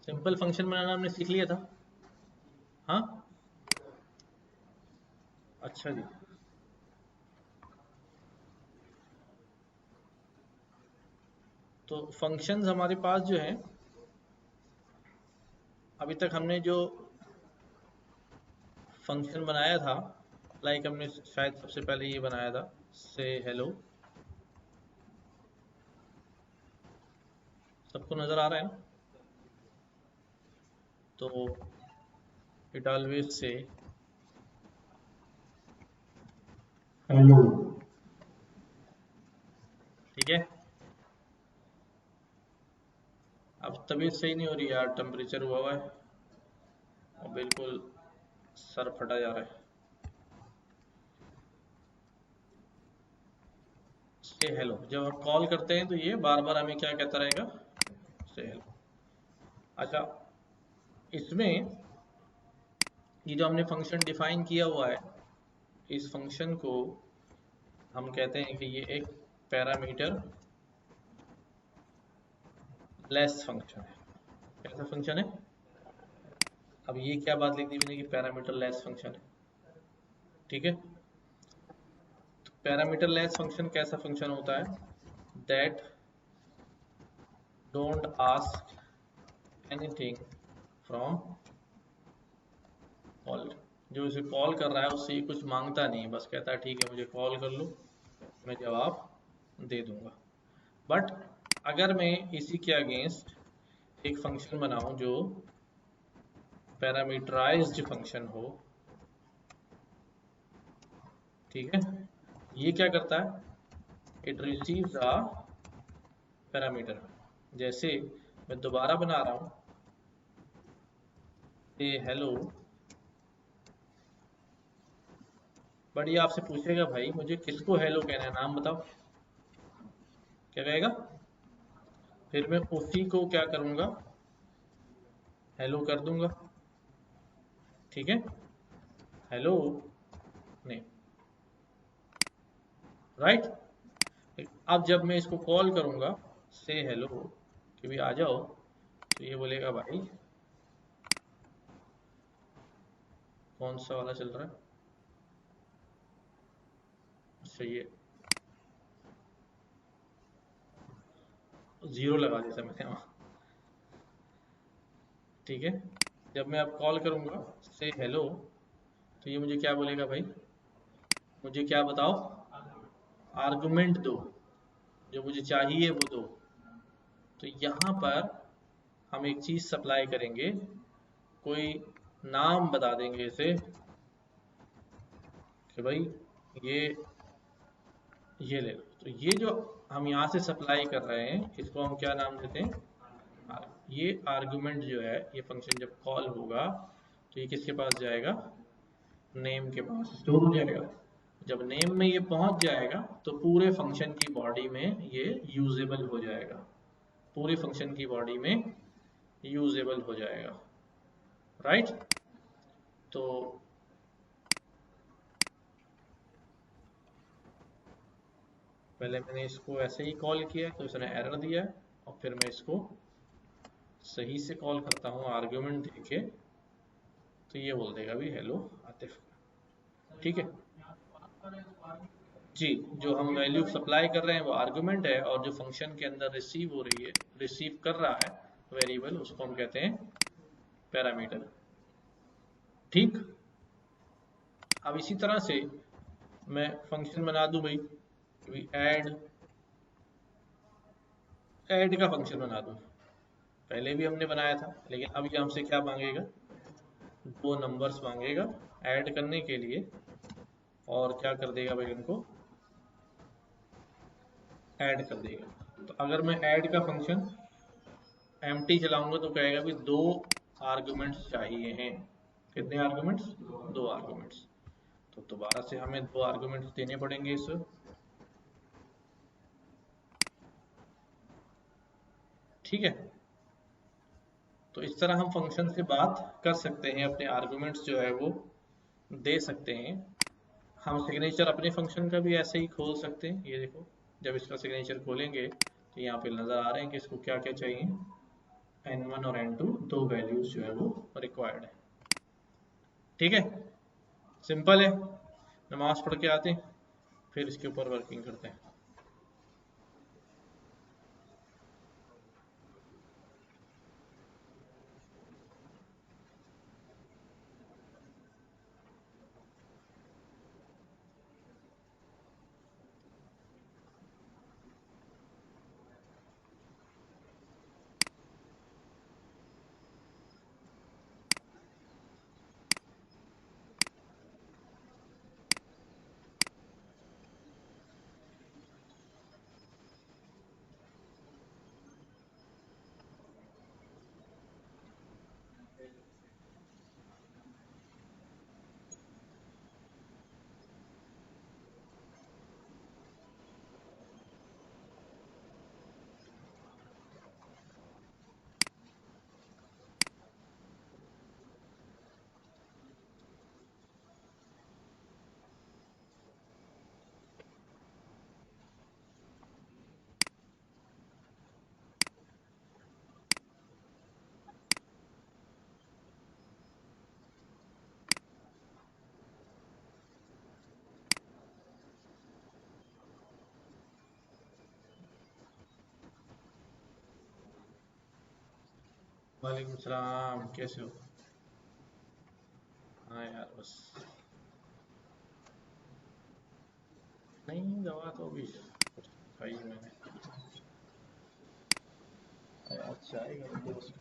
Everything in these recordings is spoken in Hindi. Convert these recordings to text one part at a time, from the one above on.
सिंपल फंक्शन बनाना हमने सीख लिया था। हाँ, अच्छा जी। तो फंक्शंस हमारे पास जो है, अभी तक हमने जो फंक्शन बनाया था, लाइक हमने शायद सबसे पहले ये बनाया था, से हेलो। सबको नजर आ रहा है ना? तो इट ऑलवेज से हेलो। ठीक है। अब तबीयत सही नहीं हो रही यार, टेम्परेचर हुआ हुआ है और बिल्कुल सर फटा जा रहा है। से हेलो जब आप कॉल करते हैं तो ये बार बार हमें क्या कहता रहेगा? से हेलो। अच्छा, इसमें ये जो हमने फंक्शन डिफाइन किया हुआ है, इस फंक्शन को हम कहते हैं कि ये एक पैरामीटर लेस फंक्शन है। कैसा फंक्शन है? अब ये क्या बात लिख दी मैंने कि पैरामीटर लेस फंक्शन है, ठीक है। तो पैरामीटर लेस फंक्शन कैसा फंक्शन होता है? That don't ask anything from call. जो इसे कॉल कर रहा है उससे ये कुछ मांगता नहीं, बस कहता है ठीक है मुझे कॉल कर लो, मैं जवाब दे दूंगा। बट अगर मैं इसी के अगेंस्ट एक फंक्शन बनाऊं जो पैरामीटराइज्ड फंक्शन हो, ठीक है, ये क्या करता है? It receives a parameter. जैसे मैं दोबारा बना रहा हूं, ये हेलो, बट ये आपसे पूछेगा भाई मुझे किसको हेलो कहना है, नाम बताओ। क्या कहेगा? फिर मैं उसी को क्या करूंगा? हेलो कर दूंगा, ठीक है। हेलो नहीं, राइट। अब जब मैं इसको कॉल करूंगा से हेलो कि भी आ जाओ, तो ये बोलेगा भाई कौन सा वाला चल रहा है? अच्छा, ये जीरो लगा देता मैंने वहाँ, ठीक है। जब मैं अब कॉल करूंगा से हेलो, तो ये मुझे क्या बोलेगा भाई? मुझे क्या बताओ? आर्गुमेंट दो, जो मुझे चाहिए वो दो। तो यहाँ पर हम एक चीज सप्लाई करेंगे, कोई नाम बता देंगे इसे कि भाई ये ये ले लो। तो ये जो हम यहाँ से सप्लाई कर रहे हैं इसको हम क्या नाम देते हैं? ये आर्गुमेंट जो है, ये फंक्शन जब कॉल होगा तो ये किसके पास जाएगा? नेम के पास स्टोर हो जाएगा। जब नेम में ये पहुंच जाएगा तो पूरे फंक्शन की बॉडी में ये यूजेबल हो जाएगा, पूरे फंक्शन की बॉडी में यूजेबल हो जाएगा, राइट। तो पहले मैंने इसको ऐसे ही कॉल किया तो इसने एरर दिया है, और फिर मैं इसको सही से कॉल करता हूँ आर्ग्यूमेंट देके, तो ये बोल देगा भी हेलो आतिफ, ठीक है जी। जो हम वैल्यू सप्लाई कर रहे हैं वो आर्गुमेंट है, और जो फंक्शन के अंदर रिसीव हो रही है, रिसीव कर रहा है वेरिएबल, उसको हम कहते हैं पैरामीटर, ठीक। अब इसी तरह से मैं फंक्शन बना दूं भाई, ऐड का फंक्शन बना दूं। पहले भी हमने बनाया था, लेकिन अब ये हमसे क्या मांगेगा? दो नंबर्स मांगेगा ऐड करने के लिए, और क्या कर देगा भाई उनको? ऐड कर देगा। तो अगर मैं ऐड का फंक्शन एम्प्टी चलाऊंगा तो कहेगा भी दो आर्गुमेंट्स चाहिए हैं। कितने आर्गुमेंट्स? दो आर्गुमेंट्स। तो दोबारा से हमें दो आर्गुमेंट्स देने पड़ेंगे इस, ठीक है। तो इस तरह हम फंक्शन से बात कर सकते हैं, अपने आर्गुमेंट्स जो है वो दे सकते हैं। हम सिग्नेचर अपने फंक्शन का भी ऐसे ही खोल सकते हैं, ये देखो जब इसका सिग्नेचर खोलेंगे तो यहाँ पे नजर आ रहे हैं कि इसको क्या क्या चाहिए। n1 और n2 दो वैल्यूज जो है वो रिक्वायर्ड है। ठीक है, सिंपल है। नमाज पढ़ के आते हैं, फिर इसके ऊपर वर्किंग करते हैं। वालेकुम सलाम, कैसे हो? हाँ यार, बस नहीं, दवा तो अभी कुछ खाई है मैंने। अच्छा आएगा दोस्त।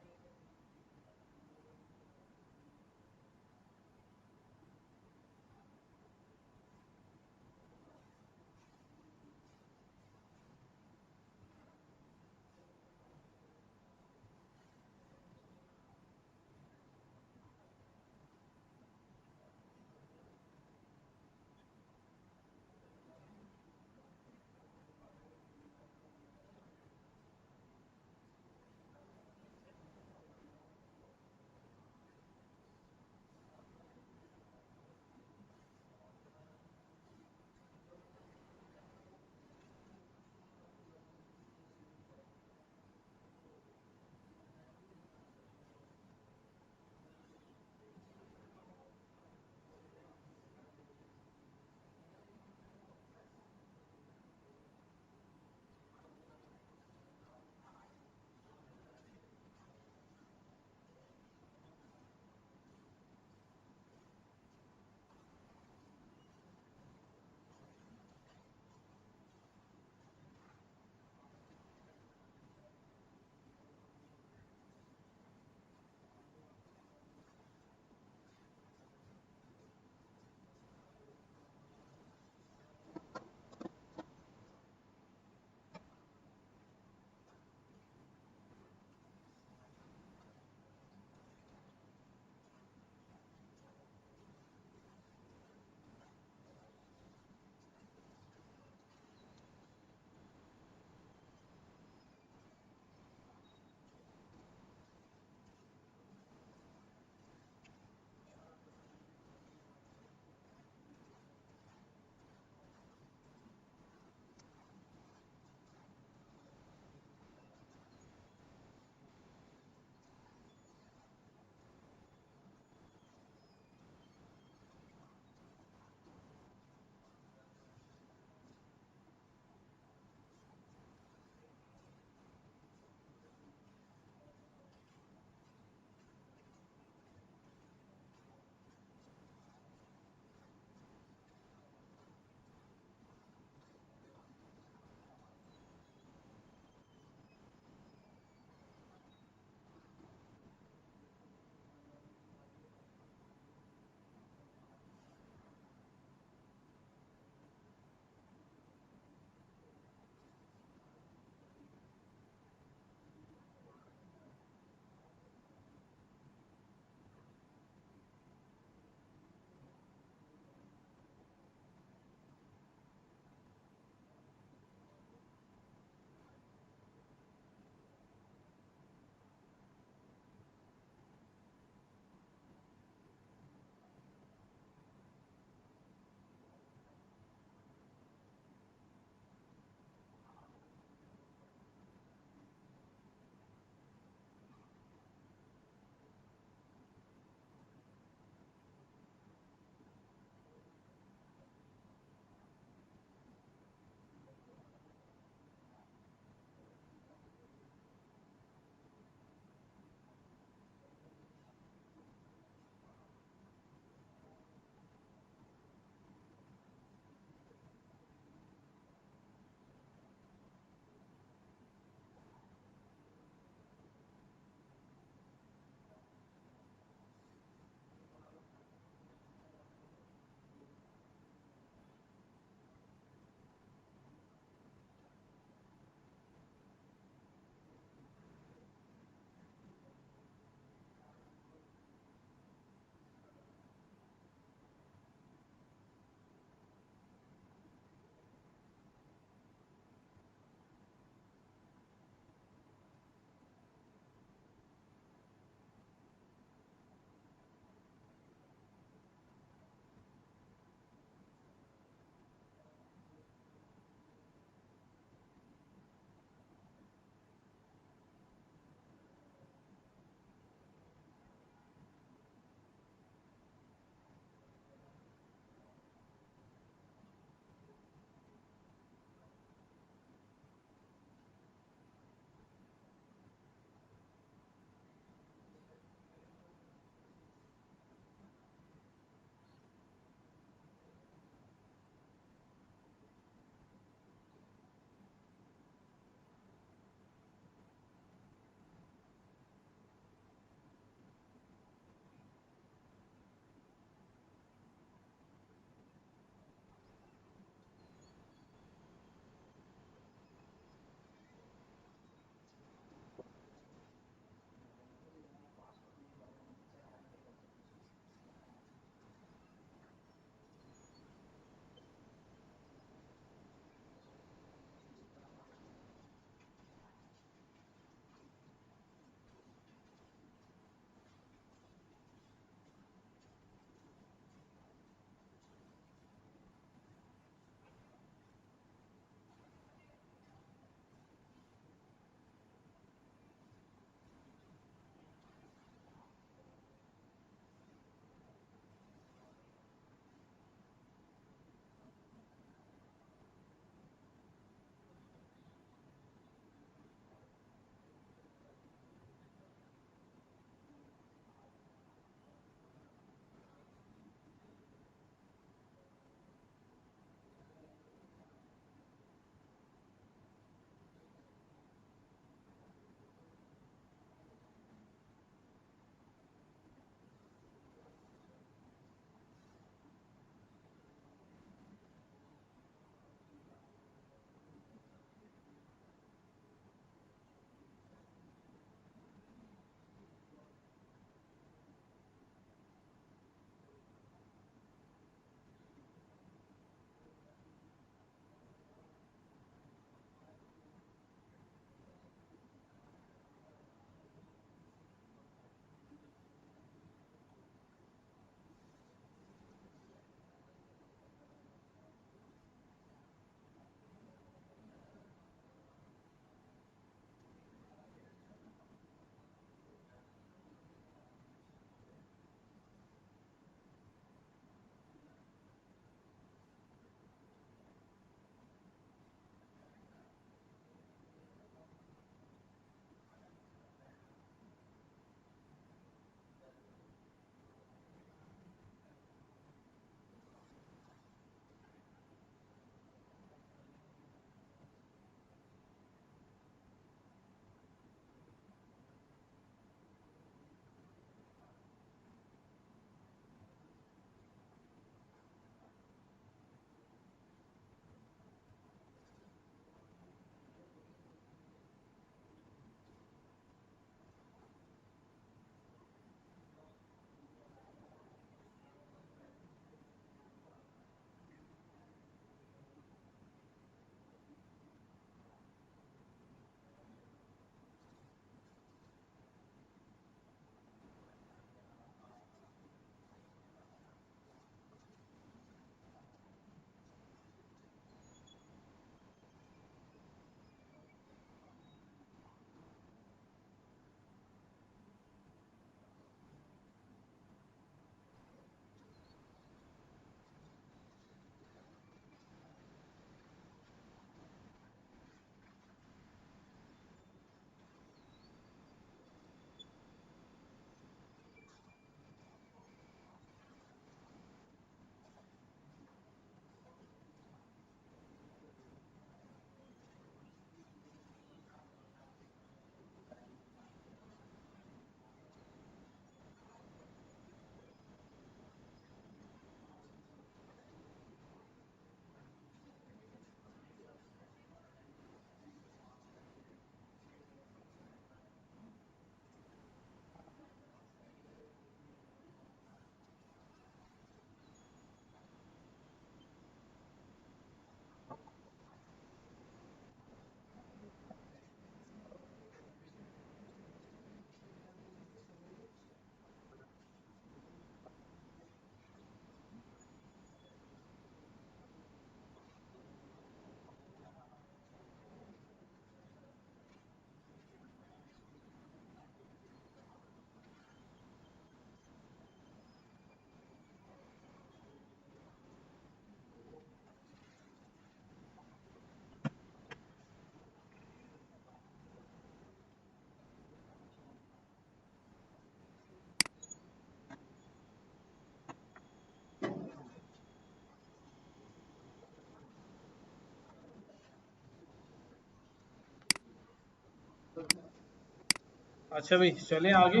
अच्छा भाई चलें आगे।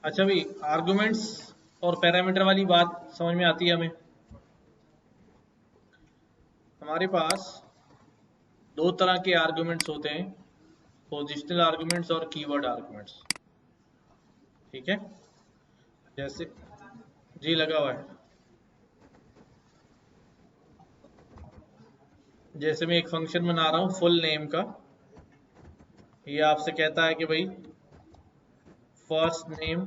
अच्छा भाई, आर्गुमेंट्स और पैरामीटर वाली बात समझ में आती है हमें। हमारे पास दो तरह के आर्गुमेंट्स होते हैं, पोजिशनल आर्गुमेंट्स और कीवर्ड आर्गुमेंट्स। ठीक है, जैसे जी लगा हुआ है। जैसे मैं एक फंक्शन बना रहा हूँ फुल नेम का, ये आपसे कहता है कि भाई फर्स्ट नेम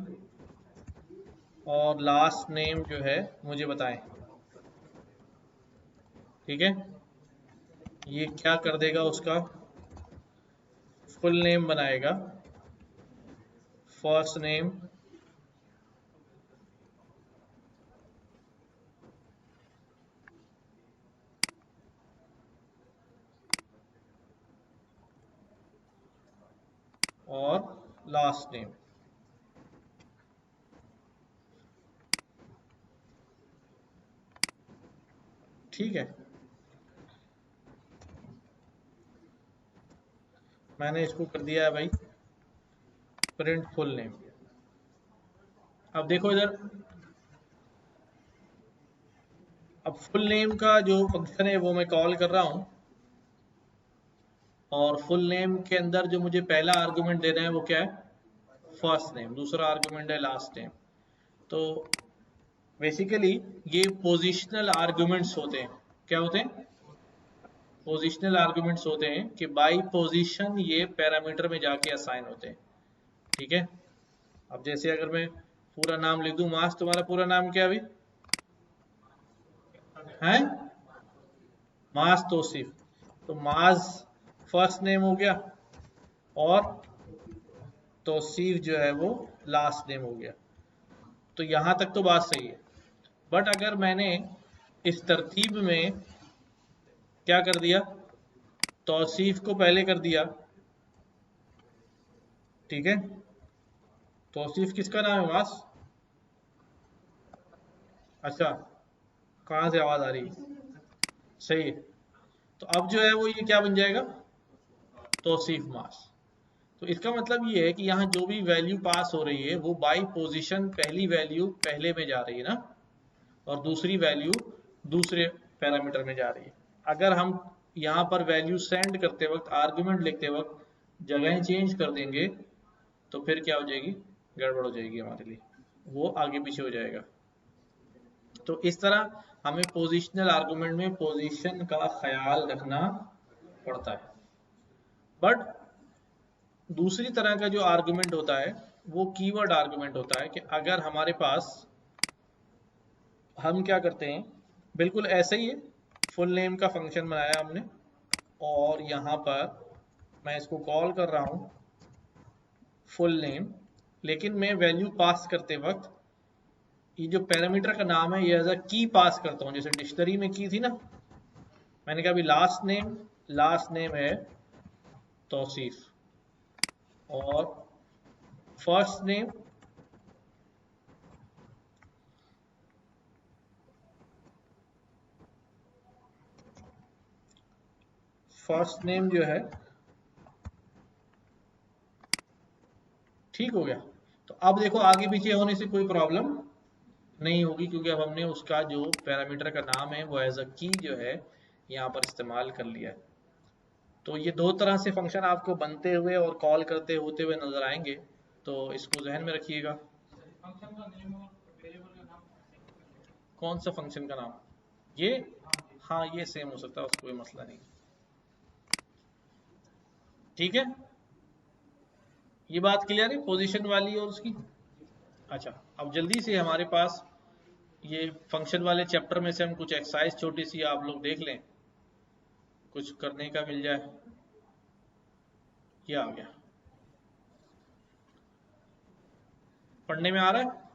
और लास्ट नेम जो है मुझे बताएं। ठीक है, ये क्या कर देगा, उसका फुल नेम बनाएगा, फर्स्ट नेम और लास्ट नेम। ठीक है, मैंने इसको कर दिया है भाई प्रिंट फुल नेम। अब देखो इधर, अब फुल नेम का जो फंक्शन है वो मैं कॉल कर रहा हूँ, और फुल नेम के अंदर जो मुझे पहला आर्गुमेंट देना है वो क्या है, फर्स्ट नेम, दूसरा आर्गुमेंट है लास्ट नेम। तो बेसिकली ये पोजिशनल आर्गुमेंट्स होते हैं। क्या होते हैं, पोजिशनल आर्गुमेंट्स होते हैं कि बाई पोजीशन ये पैरामीटर में जाके असाइन होते हैं। ठीक है, अब जैसे अगर मैं पूरा नाम लिख दूं, मास, तुम्हारा पूरा नाम क्या अभी है, मास तौसीफ। तो मास फर्स्ट नेम हो गया और तौसीफ जो है वो लास्ट नेम हो गया। तो यहां तक तो बात सही है। बट अगर मैंने इस तरतीब में क्या कर दिया, तौसीफ को पहले कर दिया, ठीक है, तौसीफ किसका नाम है, मास। अच्छा, कहाँ से आवाज आ रही है, सही है। तो अब जो है वो ये क्या बन जाएगा, तौसीफ मास। तो इसका मतलब ये है कि यहाँ जो भी वैल्यू पास हो रही है वो बाई पोजीशन पहली वैल्यू पहले में जा रही है ना, और दूसरी वैल्यू दूसरे पैरामीटर में जा रही है। अगर हम यहाँ पर वैल्यू सेंड करते वक्त, आर्गुमेंट लिखते वक्त जगह चेंज कर देंगे तो फिर क्या हो जाएगी, गड़बड़ हो जाएगी हमारे लिए, वो आगे पीछे हो जाएगा। तो इस तरह हमें पोजिशनल आर्गुमेंट में पोजीशन का ख्याल रखना पड़ता है। बट दूसरी तरह का जो आर्गुमेंट होता है वो कीवर्ड आर्गुमेंट होता है, कि अगर हमारे पास, हम क्या करते हैं, बिल्कुल ऐसे ही है, फुल नेम का फंक्शन बनाया हमने और यहाँ पर मैं इसको कॉल कर रहा हूँ फुल नेम, लेकिन मैं वैल्यू पास करते वक्त ये जो पैरामीटर का नाम है ये एज अ की पास करता हूँ, जैसे डिक्शनरी में की थी ना, मैंने कहा अभी लास्ट नेम है तौसीफ और फर्स्ट नेम जो है, ठीक हो गया। तो अब देखो आगे पीछे होने से कोई प्रॉब्लम नहीं होगी, क्योंकि अब हमने उसका जो पैरामीटर का नाम है वो एज अ की जो है यहाँ पर इस्तेमाल कर लिया है। तो ये दो तरह से फंक्शन आपको बनते हुए और कॉल करते होते हुए नजर आएंगे, तो इसको जहन में रखिएगा। कौन सा फंक्शन का नाम, ये, हाँ ये सेम हो सकता है, उसको कोई मसला नहीं। ठीक है, ये बात क्लियर है पोजीशन वाली और उसकी। अच्छा, अब जल्दी से हमारे पास ये फंक्शन वाले चैप्टर में से हम कुछ एक्सरसाइज छोटी सी आप लोग देख लें, कुछ करने का मिल जाए। क्या आ गया, पढ़ने में आ रहा है?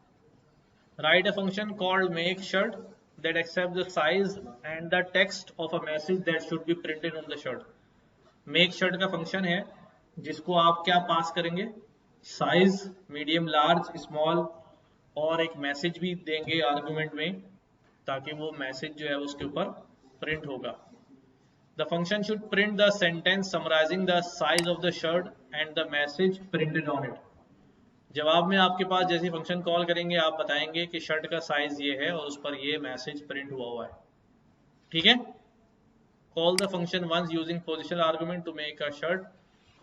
Write a function called makeshirt that accepts the size and the text of a message that should be printed on the shirt. Makeshirt का फंक्शन है जिसको आप क्या पास करेंगे, साइज, मीडियम, लार्ज, स्मॉल, और एक मैसेज भी देंगे आर्गुमेंट में, ताकि वो मैसेज जो है उसके ऊपर प्रिंट होगा। The function should print the sentence summarizing the size of the shirt and the message printed on it. जवाब में आपके पास जैसे फंक्शन कॉल करेंगे आप बताएंगे कि शर्ट का साइज ये है और उस पर ये मैसेज प्रिंट हुआ है। ठीक है? Call the function once using positional argument to make a shirt,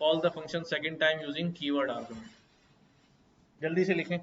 call the function second time using keyword argument. जल्दी से लिखें।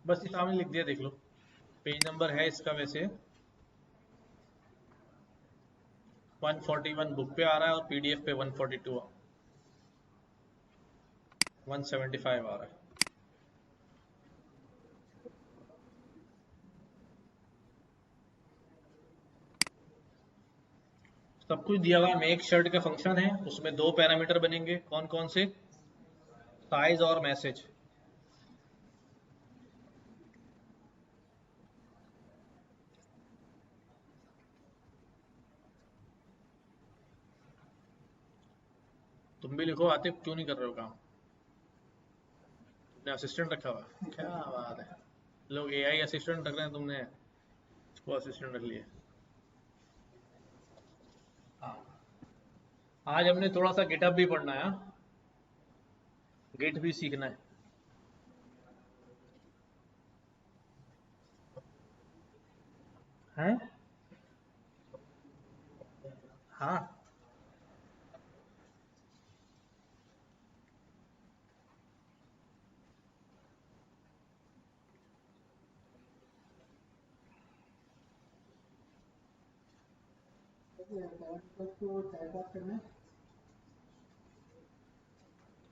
बस ये सामने लिख दिया, देख लो। पेज नंबर है इसका वैसे 141 बुक पे आ रहा है और पीडीएफ पे 142 175 आ रहा है। सब कुछ दिया हुआ है। मेक शर्ट का फंक्शन है, उसमें दो पैरामीटर बनेंगे, कौन कौन से, साइज और मैसेज। तुम भी लिखो, आतिफ क्यों नहीं कर रहे हो काम? तुमने असिस्टेंट रखा हुआ, क्या बात है। लोग एआई असिस्टेंट रख रहे हैं, तुमने इसको असिस्टेंट रख लिया। हाँ, आज हमने थोड़ा सा गिटअप भी पढ़ना है, गिट भी सीखना है। हाँ,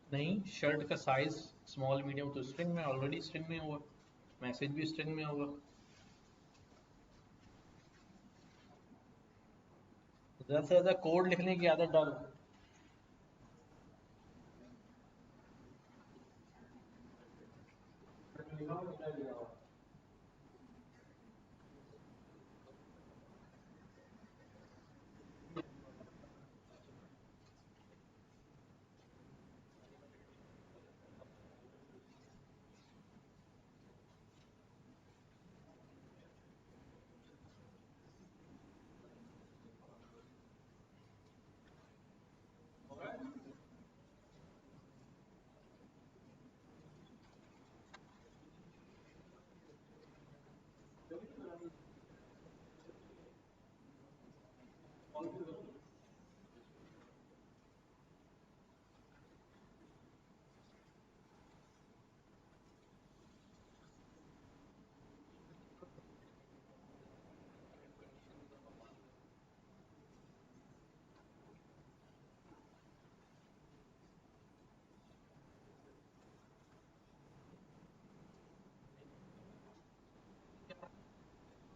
नहीं, शर्ट का साइज स्मॉल मीडियम तो स्ट्रिंग में, ऑलरेडी स्ट्रिंग में होगा, मैसेज भी स्ट्रिंग में होगा। ज़्यादा से ज़्यादा कोड लिखने की आदत डालो।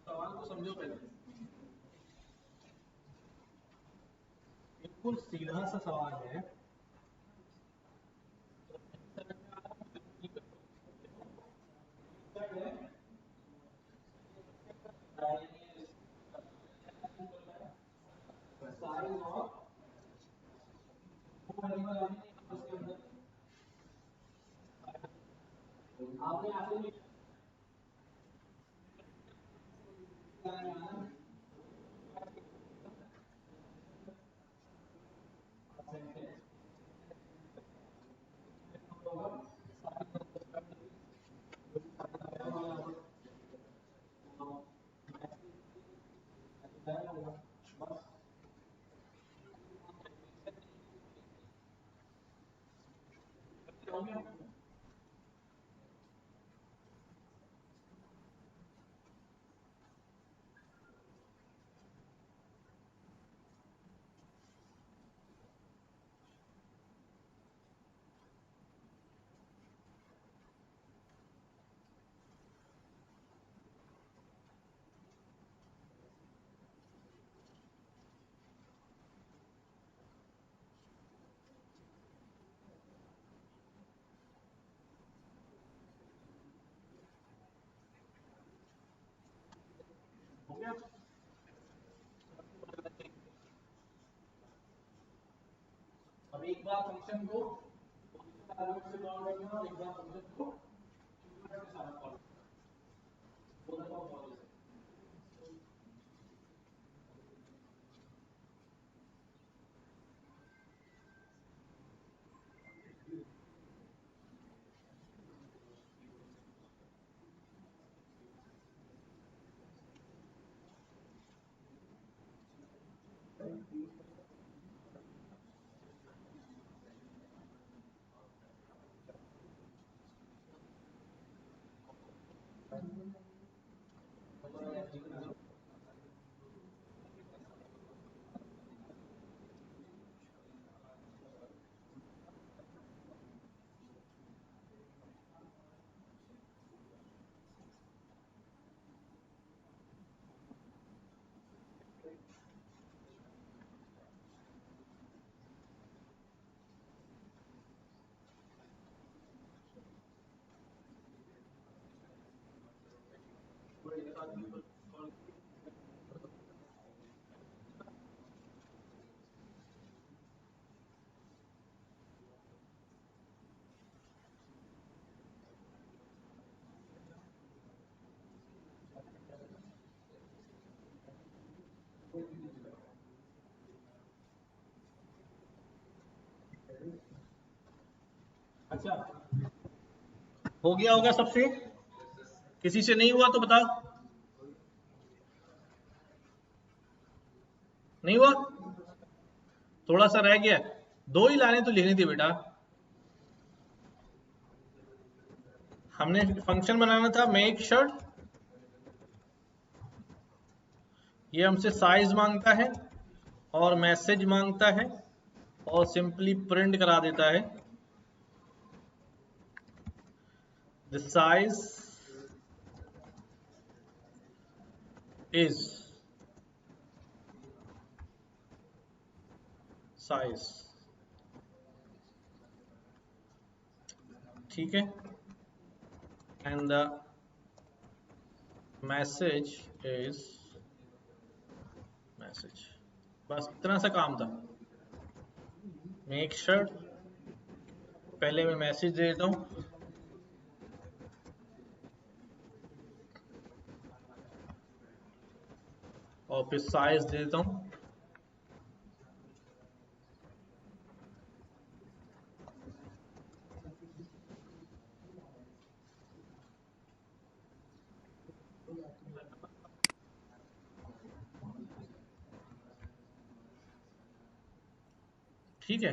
सवाल को समझो पहले, बिल्कुल सीधा सा सवाल है। बार फंक्शन को आर्गुमेंट से कॉल करना और एक बार फंक्शन को कीवर्ड के साथ कॉल करना। अच्छा, हो गया होगा सबसे? किसी से नहीं हुआ तो बताओ। नहीं हुआ? थोड़ा सा रह गया। 2 ही लाइनें तो लिखनी थी बेटा। हमने फंक्शन बनाना था मेक शर्ट, ये हमसे साइज मांगता है और मैसेज मांगता है और सिंपली प्रिंट करा देता है द साइज इज साइज। ठीक है, and the message is message. बस इतना सा काम था। मेक शर्ट, पहले मैं मैसेज दे देता हूं और फिर साइज दे देता हूं। ठीक है,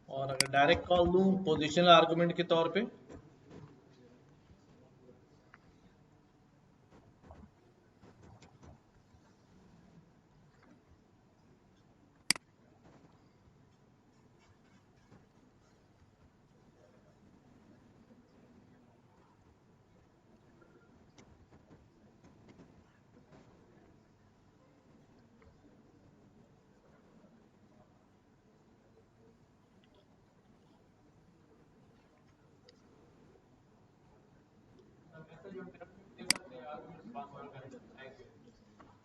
और अगर डायरेक्ट कॉल दूं पोजिशनल आर्गुमेंट के तौर पे,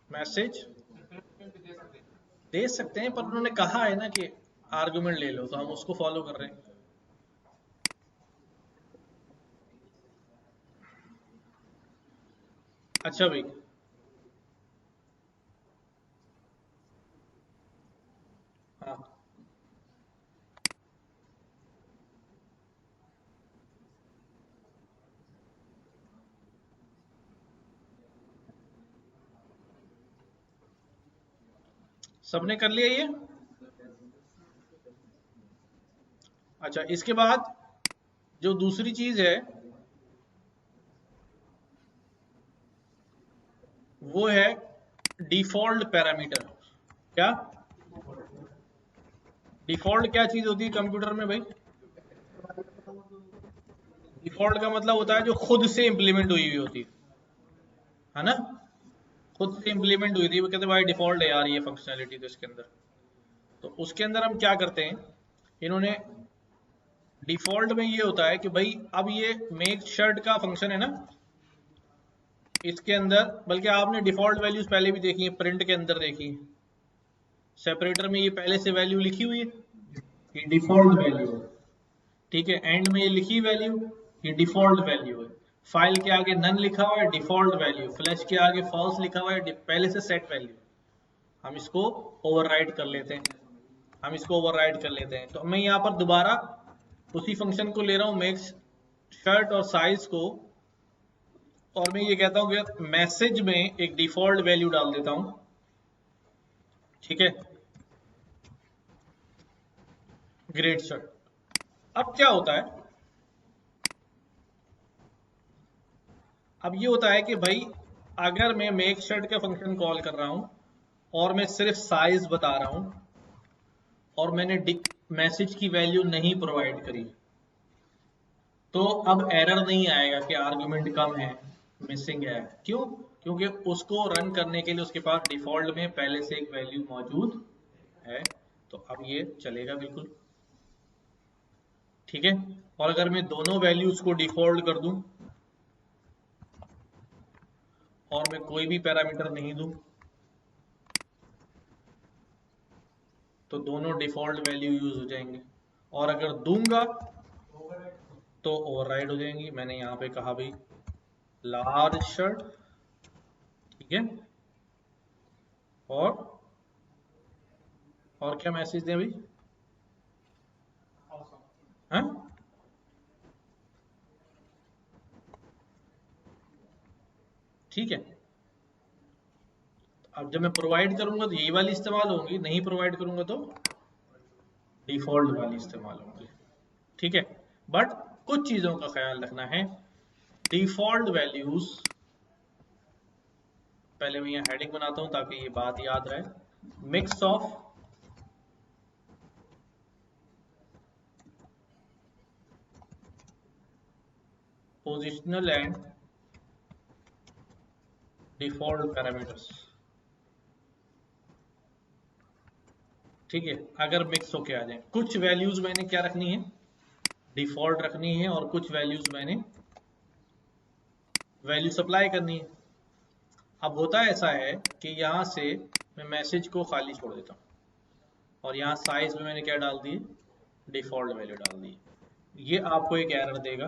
मैसेज दे सकते हैं, पर उन्होंने कहा है ना कि आर्गुमेंट ले लो, तो हम उसको फॉलो कर रहे हैं। अच्छा भाई, हाँ सबने कर लिया ये? अच्छा, इसके बाद जो दूसरी चीज है वो है डिफॉल्ट पैरामीटर। क्या डिफॉल्ट क्या चीज होती है कंप्यूटर में भाई? डिफॉल्ट का मतलब होता है जो खुद से इंप्लीमेंट हुई हुई होती है ना? खुद से इंप्लीमेंट हुई थी, वो कहते भाई डिफॉल्ट है यार ये फंक्शनैलिटी तो इसके अंदर। तो उसके अंदर हम क्या करते हैं, इन्होंने डिफॉल्ट में ये होता है कि भाई अब ये मेक शर्ट का फंक्शन है ना, इसके अंदर, बल्कि आपने डिफॉल्ट वैल्यूज पहले भी देखी है, प्रिंट के अंदर देखी है, सेपरेटर में ये पहले से वैल्यू लिखी हुई है, ये डिफॉल्ट वैल्यू है, ठीक है। एंड में ये लिखी वैल्यू, ये डिफॉल्ट वैल्यू है। फाइल के आगे नन लिखा हुआ है, डिफॉल्ट वैल्यू। फ्लैश के आगे फॉल्स लिखा हुआ है, पहले से सेट वैल्यू। हम इसको ओवरराइड कर लेते हैं, हम इसको ओवरराइड कर लेते हैं। तो मैं यहाँ पर दोबारा उसी फंक्शन को ले रहा हूँ, मेक्स शर्ट और साइज को, और मैं ये कहता हूँ कि मैसेज में एक डिफॉल्ट वैल्यू डाल देता हूँ, ठीक है, ग्रेड शर्ट। अब क्या होता है, अब ये होता है कि भाई अगर मैं मेक शर्ट का फंक्शन कॉल कर रहा हूं और मैं सिर्फ साइज बता रहा हूं और मैंने मैसेज की वैल्यू नहीं प्रोवाइड करी, तो अब एरर नहीं आएगा कि आर्गुमेंट कम है, मिसिंग है। क्यों? क्योंकि उसको रन करने के लिए उसके पास डिफॉल्ट में पहले से एक वैल्यू मौजूद है। तो अब ये चलेगा बिल्कुल, ठीक है। और अगर मैं दोनों वैल्यूज को डिफॉल्ट कर दूं और मैं कोई भी पैरामीटर नहीं दूं, तो दोनों डिफॉल्ट वैल्यू यूज हो जाएंगे। और अगर दूंगा तो ओवरराइड हो जाएंगी। मैंने यहाँ पे कहा भाई लार्ज शर्ट, ठीक है, और क्या मैसेज दें भाई, हाँ, ठीक है। अब जब मैं प्रोवाइड करूंगा तो यही वाली इस्तेमाल होंगी, नहीं प्रोवाइड करूंगा तो डिफॉल्ट वाली इस्तेमाल होंगी, ठीक है। बट कुछ चीजों का ख्याल रखना है। डिफॉल्ट वैल्यूज, पहले मैं यहाँ हेडिंग बनाता हूं ताकि ये बात याद रहे। Mix of positional and default parameters, ठीक है। अगर मिक्स होके आ जाए, कुछ वैल्यूज मैंने क्या रखनी है, डिफॉल्ट रखनी है, और कुछ वैल्यूज मैंने वैल्यू सप्लाई करनी है। अब होता ऐसा है कि यहाँ से मैं मैसेज को खाली छोड़ देता हूँ और यहाँ साइज में मैंने क्या डाल दी, डिफॉल्ट वैल्यू डाल दी। ये आपको एक एरर देगा।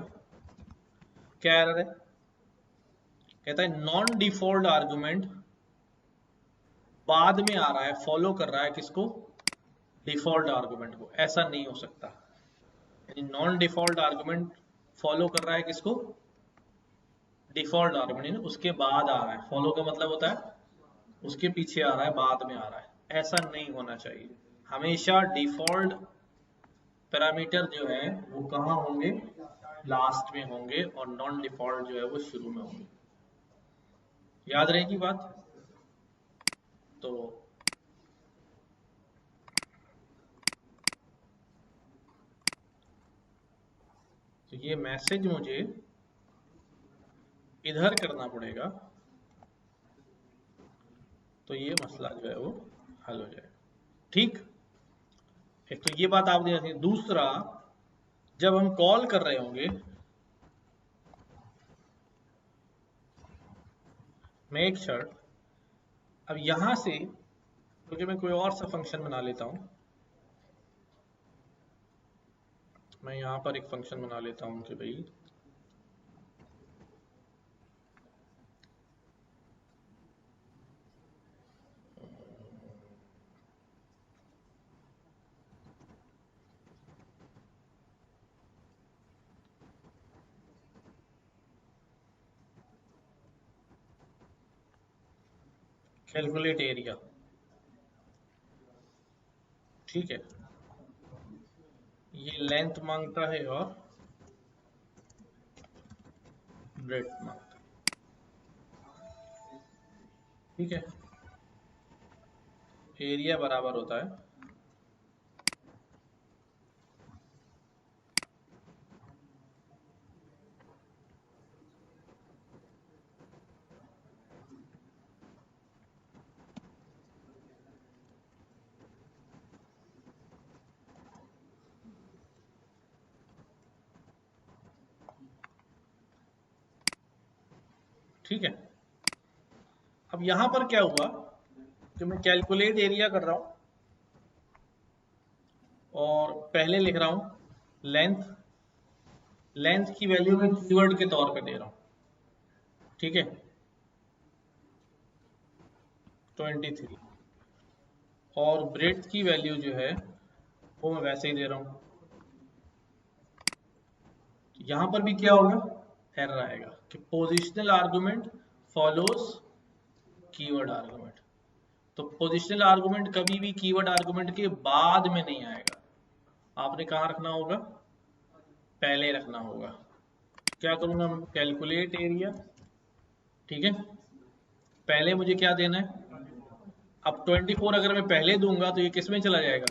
क्या एरर है? कहता है नॉन डिफॉल्ट आर्गुमेंट बाद में आ रहा है, फॉलो कर रहा है किसको, डिफॉल्ट आर्गुमेंट को। ऐसा नहीं हो सकता। यानी नॉन डिफॉल्ट आर्गुमेंट फॉलो कर रहा है किसको, डिफॉल्ट आर्गुमेंट, उसके बाद आ रहा है। फॉलो का मतलब होता है उसके पीछे आ रहा है, बाद में आ रहा है। ऐसा नहीं होना चाहिए। हमेशा डिफॉल्ट पैरामीटर जो है वो कहाँ होंगे, लास्ट में होंगे, और नॉन डिफॉल्ट जो है वो शुरू में होंगे। याद रहेगी बात? तो ये मैसेज मुझे इधर करना पड़ेगा, तो ये मसला जो है वो हल हो जाएगा, ठीक। एक तो ये बात आप ध्यान रखिए। दूसरा, जब हम कॉल कर रहे होंगे मेक शर्ट, अब यहां से, क्योंकि मैं कोई और सा फंक्शन बना लेता हूं, मैं यहां पर एक फंक्शन बना लेता हूं कि भाई कैलकुलेट एरिया, ठीक है। ये लेंथ मांगता है और ब्रेड्थ मांगता है, ठीक है। एरिया बराबर होता है ठीक है। अब यहां पर क्या हुआ कि मैं कैलकुलेट एरिया कर रहा हूं और पहले लिख रहा हूं लेंथ। लेंथ की वैल्यू मैं कीवर्ड के तौर पे दे रहा हूं, ठीक है, 23। और ब्रेड्थ की वैल्यू जो है वो मैं वैसे ही दे रहा हूं। यहां पर भी क्या होगा, एरर आएगा कि positional argument follows keyword argument. तो पोजिशनल आर्गुमेंट कभी भी कीवर्ड आर्गुमेंट के बाद में नहीं आएगा, आपने कहाँ रखना होगा, पहले रखना होगा। क्या करूंगा, कैलकुलेट एरिया, ठीक है, पहले मुझे क्या देना है, अब 24 अगर मैं पहले दूंगा तो ये किस में चला जाएगा,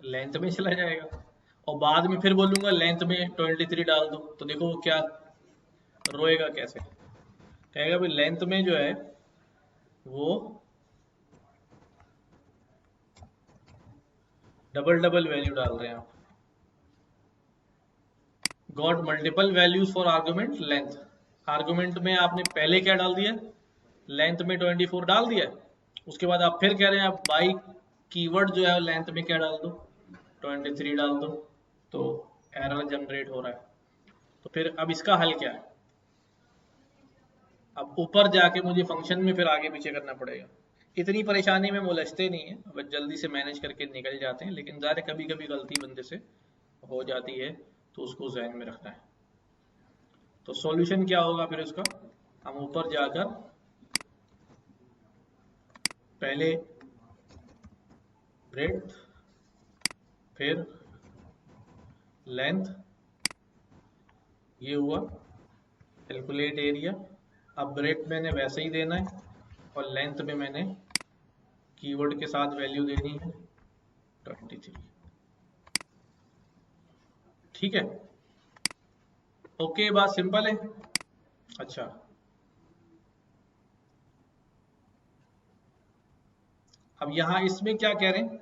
लेंथ में चला जाएगा। और बाद में फिर बोलूंगा लेंथ में 23 डाल दो, तो देखो वो क्या रोएगा, कैसे कहेगा भाई लेंथ में जो है वो डबल डबल वैल्यू डाल रहे हैं आप। Got multiple values for argument length. Argument में आपने पहले क्या डाल दिया, लेंथ में 24 डाल दिया, उसके बाद आप फिर कह रहे हैं आप बाई कीवर्ड जो है लेंथ में क्या डाल दो, 23 डाल दो, तो एरर जनरेट हो रहा है। तो फिर अब इसका हल क्या है, अब ऊपर जाके मुझे फंक्शन में फिर आगे पीछे करना पड़ेगा। इतनी परेशानी में उलझते नहीं है, बस जल्दी से मैनेज करके निकल जाते हैं, लेकिन ज़्यादा कभी कभी गलती बंदे से हो जाती है, तो उसको जहन में रखना है। तो सॉल्यूशन क्या होगा फिर उसका, हम ऊपर जाकर पहले ब्रेड्थ फिर लेंथ, ये हुआ कैलकुलेट एरिया। अब ब्रेड्थ मैंने वैसे ही देना है और लेंथ में मैंने कीवर्ड के साथ वैल्यू देनी है 23, ठीक है। ओके, बात सिंपल है। अच्छा, अब यहां इसमें क्या कह रहे हैं,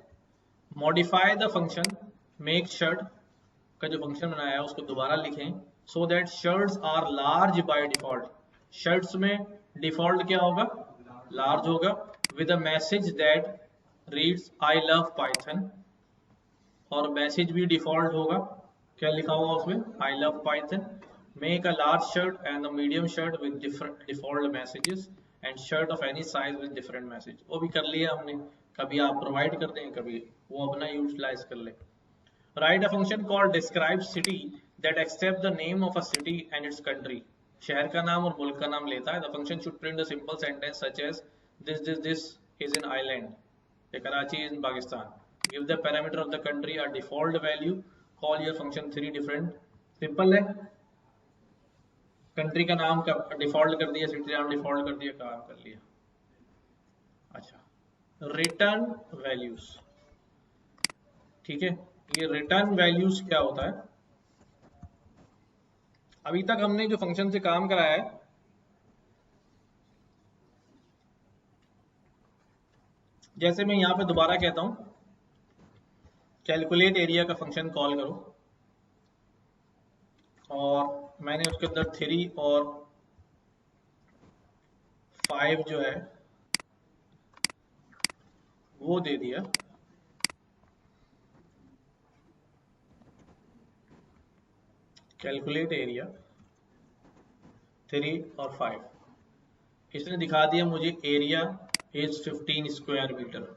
modify the function make shirt का जो फंक्शन बनाया है उसको दोबारा लिखें, so that shirts are large by default. Shirts में डिफॉल्ट क्या होगा, लार्ज होगा, with a message that reads I love Python. और मैसेज भी डिफॉल्ट होगा, क्या लिखा हुआ उसमें, I love Python. Make a large shirt and a medium shirt with different default messages and shirt of any size with different message. वो भी कर लिया हमने, कभी आप प्रोवाइड कर दें, कभी वो अपना यूटिलाइज कर ले। Write a function called describe city that accepts the name of a city and its country. शहर का नाम और मुल्क का नाम लेता है। The function should print a simple sentence such as this is an island. Karachi is in Pakistan. Give the parameter of the country a default value. Call your function 3 different. Simple है। कंट्री का नाम का डिफॉल्ट कर दिया, सिटी नाम डिफॉल्ट कर दिया, काम कर लिया। अच्छा, रिटर्न वैल्यूज, ठीक है। ये रिटर्न वैल्यूज क्या होता है, अभी तक हमने जो फंक्शन से काम कराया है, जैसे मैं यहां पे दोबारा कहता हूं कैलकुलेट एरिया का फंक्शन कॉल करो, और मैंने उसके अंदर 3 और 5 जो है वो दे दिया। कैलकुलेट एरिया 3 और 5, इसने दिखा दिया मुझे एरिया इज 15 स्क्वायर मीटर,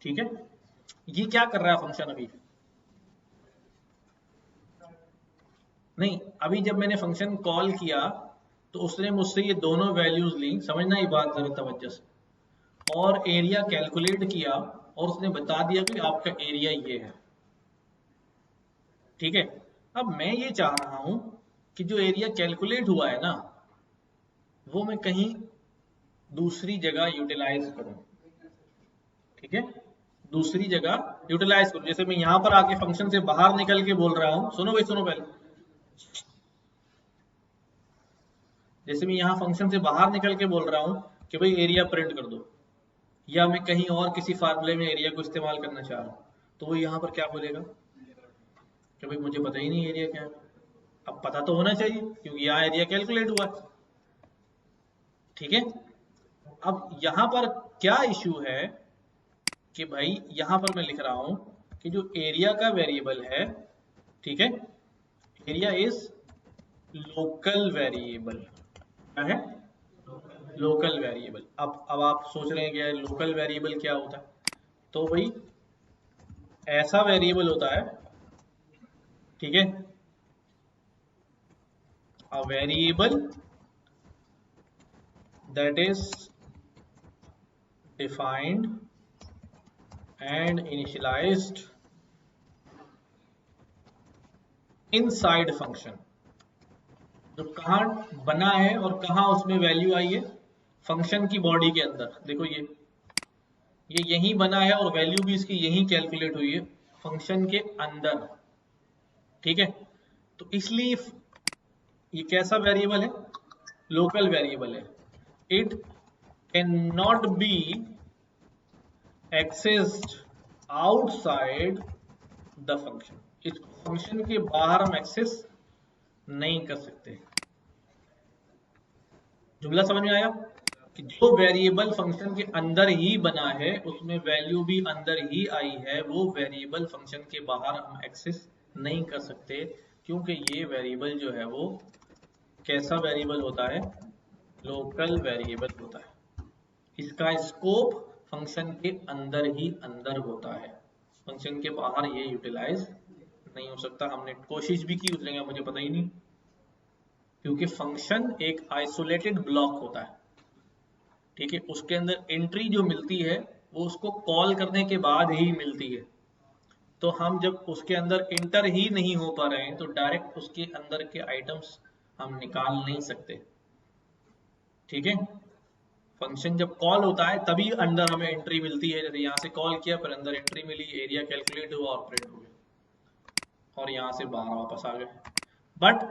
ठीक है। ये क्या कर रहा है फंक्शन अभी, नहीं, अभी जब मैंने फंक्शन कॉल किया तो उसने मुझसे ये दोनों वैल्यूज ली, समझना ये बात जरा तवज्जो से, और एरिया कैलकुलेट किया और उसने बता दिया कि आपका एरिया ये है, ठीक है। अब मैं ये चाह रहा हूं कि जो एरिया कैलकुलेट हुआ है ना, वो मैं कहीं दूसरी जगह यूटिलाइज करूं, ठीक है, दूसरी जगह यूटिलाइज करूं। जैसे मैं यहां पर आके फंक्शन से बाहर निकल के बोल रहा हूं, सुनो भाई सुनो पहले, जैसे मैं यहाँ फंक्शन से बाहर निकल के बोल रहा हूँ कि भाई एरिया प्रिंट कर दो, या मैं कहीं और किसी फार्मूले में एरिया को इस्तेमाल करना चाह रहा हूँ, तो वो यहाँ पर क्या बोलेगा कि भाई मुझे पता ही नहीं एरिया क्या है। अब पता तो होना चाहिए क्योंकि यहाँ एरिया कैलकुलेट हुआ है, ठीक है। अब यहां पर क्या इश्यू है कि भाई यहां पर मैं लिख रहा हूं कि जो एरिया का वेरिएबल है, ठीक है, एरिया इज लोकल वेरिएबल। क्या है? Local variable. अब आप सोच रहे हैं कि लोकल वेरिएबल क्या होता है, तो भाई ऐसा वेरिएबल होता है, ठीक है, a variable that is defined and initialized inside function। जो कहाँ बना है और कहाँ उसमें वैल्यू आई है, फंक्शन की बॉडी के अंदर। देखो ये यहीं बना है और वैल्यू भी इसकी यहीं कैलकुलेट हुई है फंक्शन के अंदर, ठीक है। तो इसलिए ये कैसा वेरिएबल है? लोकल वेरिएबल है। It can not be accessed outside the function. इसको फंक्शन के बाहर हम एक्सेस नहीं कर सकते। जुमला समझ में आया कि जो वेरिएबल फंक्शन के अंदर ही बना है, उसमें वैल्यू भी अंदर ही आई है, वो वेरिएबल फंक्शन के बाहर हम एक्सेस नहीं कर सकते, क्योंकि ये वेरिएबल जो है वो कैसा वेरिएबल होता है? लोकल वेरिएबल होता है। इसका स्कोप फंक्शन के अंदर ही अंदर होता है, फंक्शन के बाहर ये यूटिलाइज नहीं हो सकता। हमने कोशिश भी की, उतरेगा मुझे पता ही नहीं, क्योंकि फंक्शन एक आइसोलेटेड ब्लॉक होता है, ठीक है। उसके अंदर एंट्री जो मिलती है वो उसको कॉल करने के बाद ही मिलती है। तो हम जब उसके अंदर इंटर ही नहीं हो पा रहे हैं तो डायरेक्ट उसके अंदर के आइटम्स हम निकाल नहीं सकते, ठीक है। फंक्शन जब कॉल होता है तभी अंदर हमें एंट्री मिलती है। जैसे यहाँ से कॉल किया, फिर अंदर एंट्री मिली, एरिया कैलकुलेट हुआ और प्रिंट हो गया, और यहाँ से बाहर वापस आ गए। बट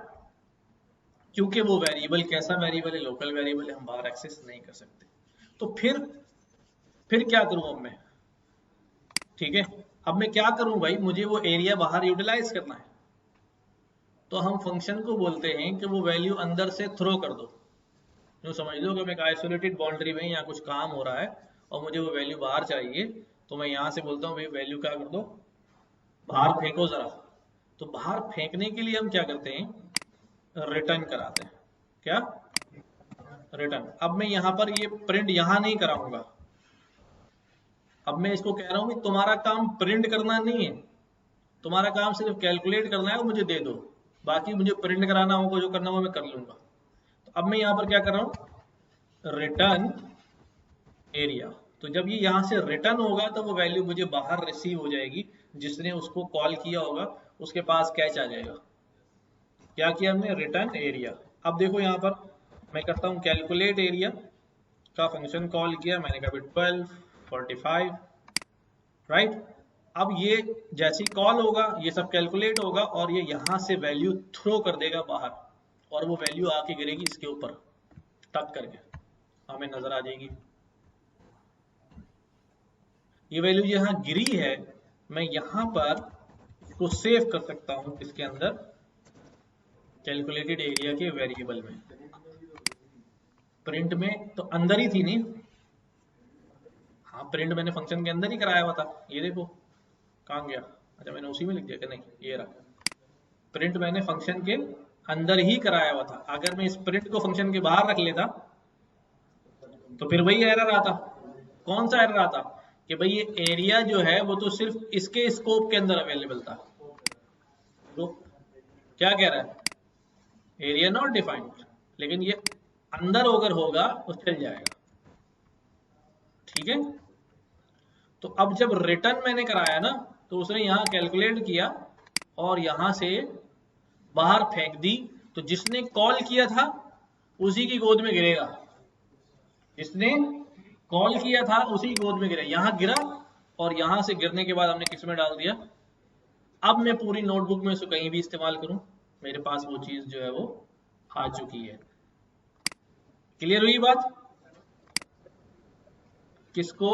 क्योंकि वो वेरिएबल कैसा वेरिएबल है? लोकल वेरिएबल है, हम बाहर एक्सेस नहीं कर सकते। तो फिर क्या करूं अब मैं? ठीक है, अब मैं क्या करूं भाई? मुझे वो एरिया बाहर यूटिलाइज करना है, तो हम फंक्शन को बोलते हैं कि वो वैल्यू अंदर से थ्रो कर दो। जो समझ लो कि मैं एक आइसोलेटेड बाउंड्री में यहाँ कुछ काम हो रहा है और मुझे वो वैल्यू बाहर चाहिए, तो मैं यहाँ से बोलता हूँ भाई वैल्यू क्या कर दो, बाहर फेंको जरा। तो बाहर फेंकने के लिए हम क्या करते हैं? रिटर्न कराते हैं। क्या? रिटर्न। अब मैं यहाँ पर ये प्रिंट यहाँ नहीं कराऊंगा, अब मैं इसको कह रहा हूँ कि तुम्हारा काम प्रिंट करना नहीं है, तुम्हारा काम सिर्फ कैलकुलेट करना है और मुझे दे दो, बाकी मुझे प्रिंट कराना होगा, जो करना होगा मैं कर लूंगा। तो अब मैं यहाँ पर क्या कर रहा हूँ? Return area. तो जब ये यहाँ से रिटर्न होगा तो वो वैल्यू मुझे बाहर रिसीव हो जाएगी, जिसने उसको कॉल किया होगा उसके पास कैच आ जाएगा। क्या किया हमने? Return area. अब देखो यहाँ पर मैं करता हूँ कैलकुलेट एरिया का फंक्शन कॉल किया मैंने, कहा 12 45, राइट। अब ये जैसी कॉल होगा ये सब कैलकुलेट होगा और ये यहाँ से वैल्यू थ्रो कर देगा बाहर, और वो वैल्यू आके गिरेगी इसके ऊपर टक करके, हमें नजर आ जाएगी। ये वैल्यू यहाँ गिरी है, मैं यहाँ पर इसको सेव कर सकता हूँ इसके अंदर कैलकुलेटेड एरिया के वेरिएबल में। प्रिंट में तो अंदर ही थी नहीं, हाँ प्रिंट मैंने फंक्शन के अंदर ही कराया हुआ था। ये देखो कहाँ गया, अच्छा मैंने उसी में लिख दिया कि नहीं, ये रहा। प्रिंट मैंने फंक्शन के अंदर ही कराया हुआ था। अगर मैं इस प्रिंट को फंक्शन के बाहर रख लेता तो फिर वही एरर आता। कौन सा एरर आता? कि भाई ये एरिया जो है वो तो सिर्फ इसके स्कोप के अंदर अवेलेबल था। तो क्या कह रहा है? एरिया नॉट डिफाइंड, लेकिन ये अंदर अगर होगा तो चल जाएगा, ठीक है। तो अब जब रिटर्न मैंने कराया ना, तो उसने यहाँ कैलकुलेट किया और यहाँ से बाहर फेंक दी, तो जिसने कॉल किया था उसी की गोद में गिरेगा, जिसने कॉल किया था उसी की गोद में गिरा। यहाँ गिरा और यहाँ से गिरने के बाद हमने किस में डाल दिया? अब मैं पूरी नोटबुक में इसको कहीं भी इस्तेमाल करूं, मेरे पास वो चीज जो है वो आ चुकी है। क्लियर हुई बात? किसको?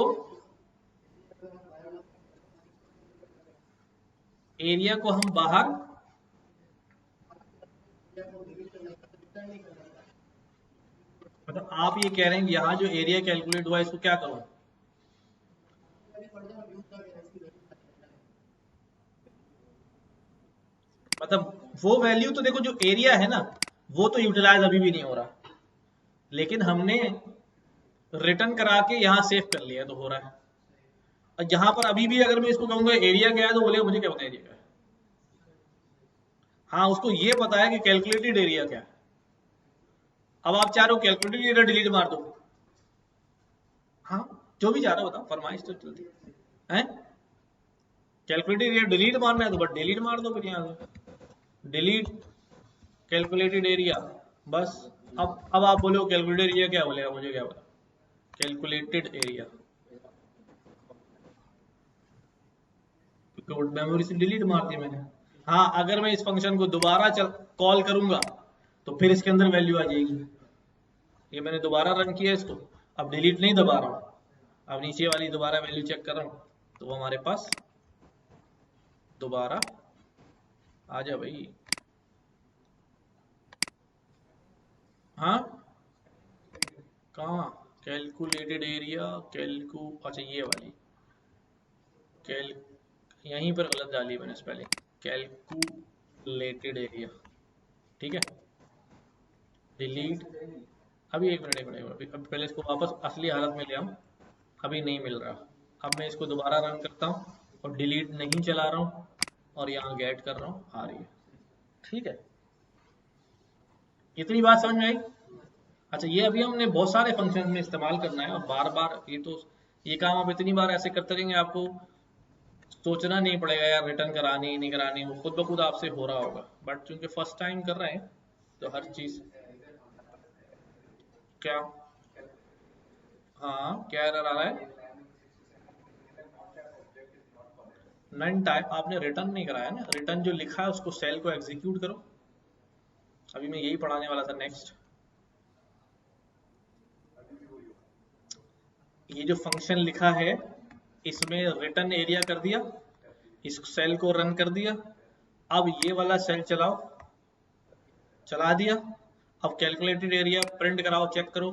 एरिया को हम बाहर मतलब आप ये कह रहे हैं कि यहाँ जो एरिया कैलकुलेट हुआ इसको क्या करूं? मतलब वो वैल्यू तो देखो, जो एरिया है ना वो तो यूटिलाइज अभी भी नहीं हो रहा, लेकिन हमने रिटर्न करा के यहाँ सेव कर लिया तो हो रहा है। और यहाँ पर अभी भी अगर मैं इसको कहूंगा एरिया क्या है तो बोलेगा मुझे क्या पता एरिया क्या है। हाँ, उसको ये पता है कि कैलकुलेटेड एरिया क्या है। अब आप चाह रहे हो कैलकुलेटेड एरिया डिलीट मार दो। हाँ, जो भी चाह रहे हो बताओ, फरमाइश तो चलती है। कैलकुलेटेड एरिया डिलीट मारना है तो बस डिलीट मार दो फिर यहाँ से डिलीट कैलकुलेटेड एरिया, बस। अब आप बोलो कैलकुलेटेड एरिया क्या बोलेगा, मुझे क्या पता कैलकुलेटेड एरिया, क्योंकि मेमोरी से डिलीट मार दी मैंने। हाँ, अगर मैं इस फंक्शन को दोबारा कॉल करूंगा तो फिर इसके अंदर वैल्यू आ जाएगी। ये मैंने दोबारा रन किया इसको, अब डिलीट नहीं दबा रहा हूँ, अब नीचे वाली दोबारा वैल्यू चेक कर रहा हूँ तो वो हमारे पास दोबारा आ जा भाई। हाँ, कहाँ कैलकुलेटेड एरिया, अच्छा ये वाली कैल यहीं पर गलत डाली मैंने स्पेलिंग, कैलकुलेटेड एरिया। ठीक है, डिलीट। अभी एक मिनट अब पहले इसको वापस असली हालत में ले आऊं, अभी नहीं मिल रहा। अब मैं इसको दोबारा रन करता हूँ और डिलीट नहीं चला रहा हूँ और यहाँ गेट कर रहा हूँ, आ रही है। ठीक है, इतनी बात समझ में आई। अच्छा, ये अभी हमने बहुत सारे फंक्शन में इस्तेमाल करना है और बार बार ये काम आप इतनी बार ऐसे करते रहेंगे, आपको सोचना नहीं पड़ेगा यार रिटर्न करानी नहीं करानी, वो खुद ब खुद आपसे हो रहा होगा। बट चूंकि फर्स्ट टाइम कर रहे हैं तो हर चीज क्या। हाँ, क्या एरर आ रहा है? नन टाइप आपने रिटर्न नहीं कराया ना, रिटर्न जो लिखा है उसको सेल को एग्जीक्यूट करो। अभी मैं यही पढ़ाने वाला था नेक्स्ट। ये जो फंक्शन लिखा है इसमें रिटर्न एरिया कर दिया, इस सेल को रन कर दिया। अब ये वाला सेल चलाओ, चला दिया। अब कैलकुलेटेड एरिया प्रिंट कराओ, चेक करो।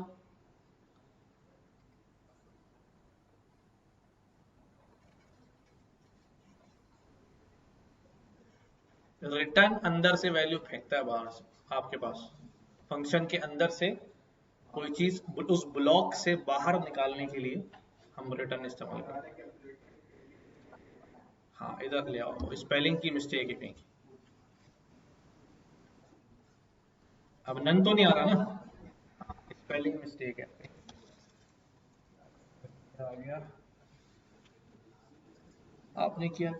रिटर्न अंदर से वैल्यू फेंकता है बाहर से आपके पास, फंक्शन के अंदर से कोई चीज उस ब्लॉक से बाहर निकालने के लिए हम रिटर्न इस्तेमाल करते हैं। हाँ, इधर ले आओ, स्पेलिंग की मिस्टेक है कहीं। अब नन तो नहीं आ रहा ना, स्पेलिंग मिस्टेक है। आ गया, आपने किया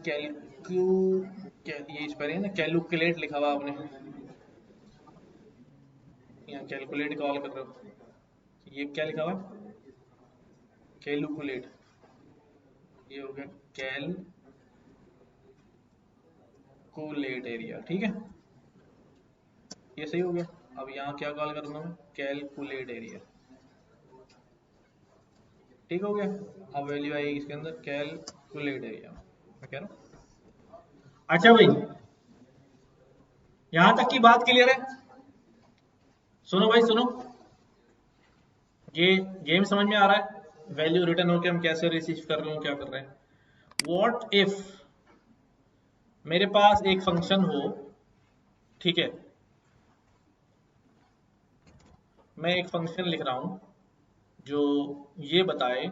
ये स्पेलिंग है ना, कैलकुलेट लिखा हुआ आपने, यहाँ कैलकुलेट कॉल कर रहे हो, ये क्या लिखा हुआ है? कैलकुलेट, ये हो गया कैलकुलेट एरिया। ठीक है, ये सही हो गया। अब यहाँ क्या कॉल करूंगा मैं, कैलकुलेट एरिया। ठीक हो गया, अब वैल्यू आएगी इसके अंदर कैलकुलेट एरिया, मैं कह रहा हूँ। अच्छा भाई, यहां तक की बात क्लियर है? सुनो भाई सुनो, ये गेम समझ में आ रहा है? वैल्यू रिटर्न होके हम कैसे रिसीव कर रहे हो, क्या कर रहे हैं। व्हाट इफ मेरे पास एक फंक्शन हो, ठीक है, मैं एक फंक्शन लिख रहा हूं जो ये बताए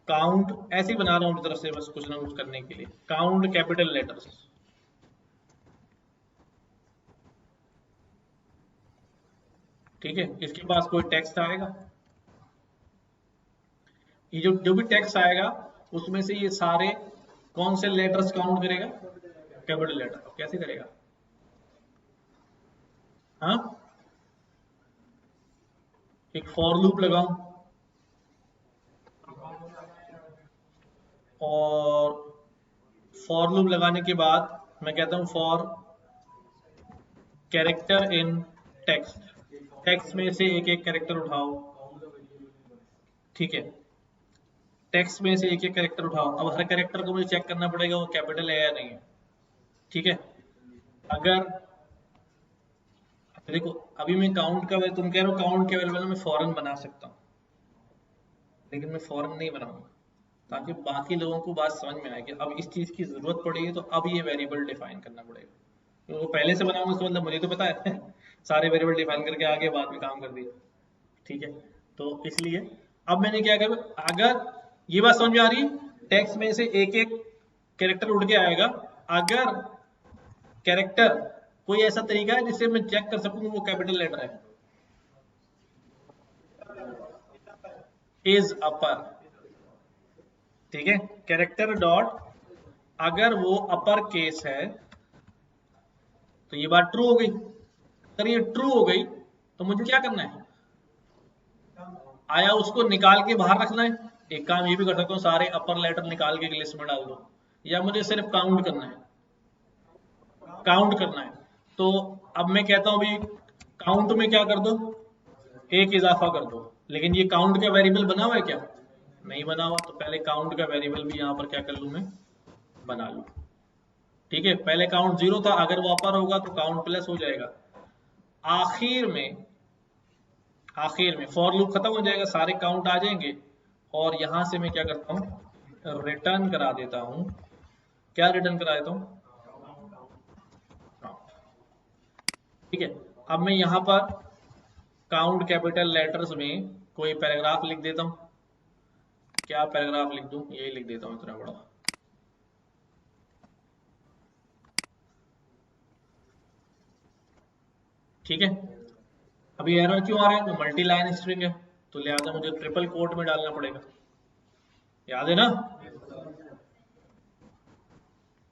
काउंट, ऐसे ही बना रहा हूं अपनी तरफ से बस कुछ ना कुछ करने के लिए, काउंट कैपिटल लेटर्स। ठीक है, इसके पास कोई टेक्स्ट आएगा, ये जो भी टेक्स्ट आएगा उसमें से ये सारे कौन से लेटर्स काउंट करेगा, कैपिटल लेटर। कैसे करेगा? हाँ, एक फॉर लूप लगाऊं और फॉर लूप लगाने के बाद मैं कहता हूं for character in text, text में से एक एक कैरेक्टर उठाओ। ठीक है, टेक्स्ट में से एक एक कैरेक्टर उठाओ। अब हर कैरेक्टर को मुझे चेक करना पड़ेगा वो कैपिटल है या नहीं है, ठीक है। अगर देखो अभी मैं काउंट का, तुम कह रहे हो काउंट के वेरिएबल में फॉरन बना सकता हूँ, लेकिन मैं फॉरन नहीं बनाऊंगा ताकि बाकी लोगों को बात समझ में आए कि अब इस चीज की जरूरत पड़ेगी तो अब ये वेरिएबल डिफाइन करना पड़ेगा। तो वो पहले से बनाऊंगा तो मतलब मुझे तो पता है सारे वेरिएबल डिफाइन करके आगे बाद में काम कर दिया, ठीक है। तो इसलिए अब मैंने क्या कर, अगर ये बात समझ में आ रही है, टेक्स्ट में से एक एक कैरेक्टर उड़ के आएगा। अगर कैरेक्टर कोई ऐसा तरीका है जिससे मैं चेक कर सकूं वो कैपिटल लेटर है, इज अपर, ठीक है। कैरेक्टर डॉट अगर वो अपर केस है तो ये बात ट्रू हो गई। अगर ये ट्रू हो गई तो मुझे क्या करना है, आया उसको निकाल के बाहर रखना है। एक काम ये भी कर सकता हूँ, सारे अपर लेटर निकाल के एक लिस्ट में डाल दो, या मुझे सिर्फ काउंट करना है, काउंट करना है। तो अब मैं कहता हूं भाई काउंट में क्या कर दो, एक इजाफा कर दो। लेकिन ये काउंट का वेरिएबल बना हुआ है क्या, नहीं बना हुआ। तो पहले काउंट का वेरिएबल भी यहां पर क्या कर लूं मैं, बना लूं, ठीक है। पहले काउंट 0 था, अगर वो अपर होगा तो काउंट प्लस हो जाएगा। आखिर में फॉर लूप खत्म हो जाएगा, सारे काउंट आ जाएंगे। और यहां से मैं क्या करता हूं, रिटर्न करा देता हूं। क्या रिटर्न करा देता हूं, ठीक है। अब मैं यहां पर काउंट कैपिटल लेटर्स में कोई पैराग्राफ लिख देता हूं। क्या पैराग्राफ लिख दूं, यही लिख देता हूं इतना बड़ा, ठीक है। अभी एरर क्यों आ रहा है, तो मल्टी लाइन स्ट्रिंग है तो लिहाजा मुझे ट्रिपल कोट में डालना पड़ेगा, याद है ना।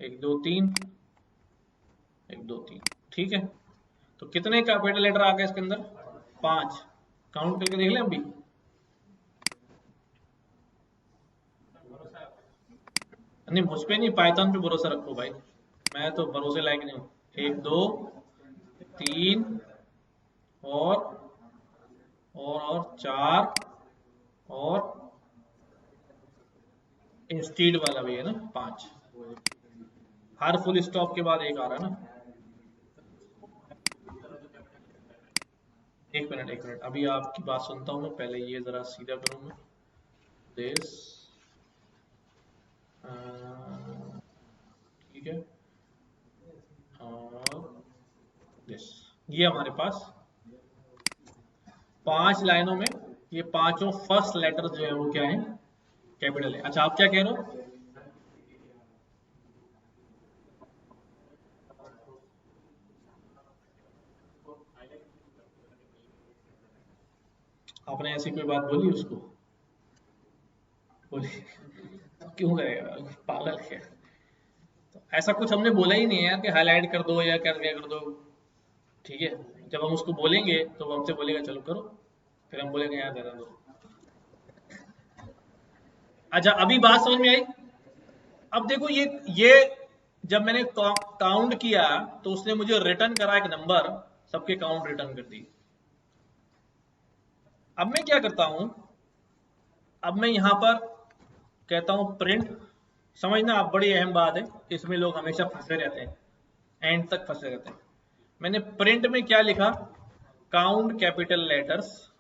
1 2 3 1 2 3, ठीक है। तो कितने कैपिटल लेटर आ गए इसके अंदर, 5। काउंट करके देख लें अभी, नहीं मुझ पे नहीं, पाइथन पे भरोसा रखो भाई, मैं तो भरोसे लायक नहीं हूँ। 1 2 3 और 4 और इंस्टीड वाला भी है ना 5। हर फुल स्टॉप के बाद एक आ रहा है ना। एक मिनट अभी आपकी बात सुनता हूँ मैं, पहले ये जरा सीधा करूँ मैं, दिस, ठीक है, और दिस। ये हमारे पास 5 लाइनों में ये पांचों फर्स्ट लेटर जो है वो क्या है, कैपिटल है। अच्छा आप क्या कह रहे हो, आपने ऐसी कोई बात बोली उसको, बोली क्यों करेगा, पागल है। तो ऐसा कुछ हमने बोला ही नहीं है यार कि हाईलाइट कर दो या कर दो, ठीक है। जब हम उसको बोलेंगे तो वो हमसे बोलेगा चलो करो, फिर हम बोलेंगे यार रहने दो। अच्छा अभी बात समझ में आई। अब देखो ये जब मैंने काउंट किया तो उसने मुझे रिटर्न करा एक नंबर, सबके काउंट रिटर्न कर दी। अब मैं क्या करता हूं, अब मैं यहां पर कहता हूं प्रिंट, समझना आप बड़ी अहम बात है, इसमें लोग हमेशा फंसे रहते हैं, एंड तक फंसे रहते हैं। मैंने प्रिंट में क्या लिखा, काउंट कैपिटल लेटर्स,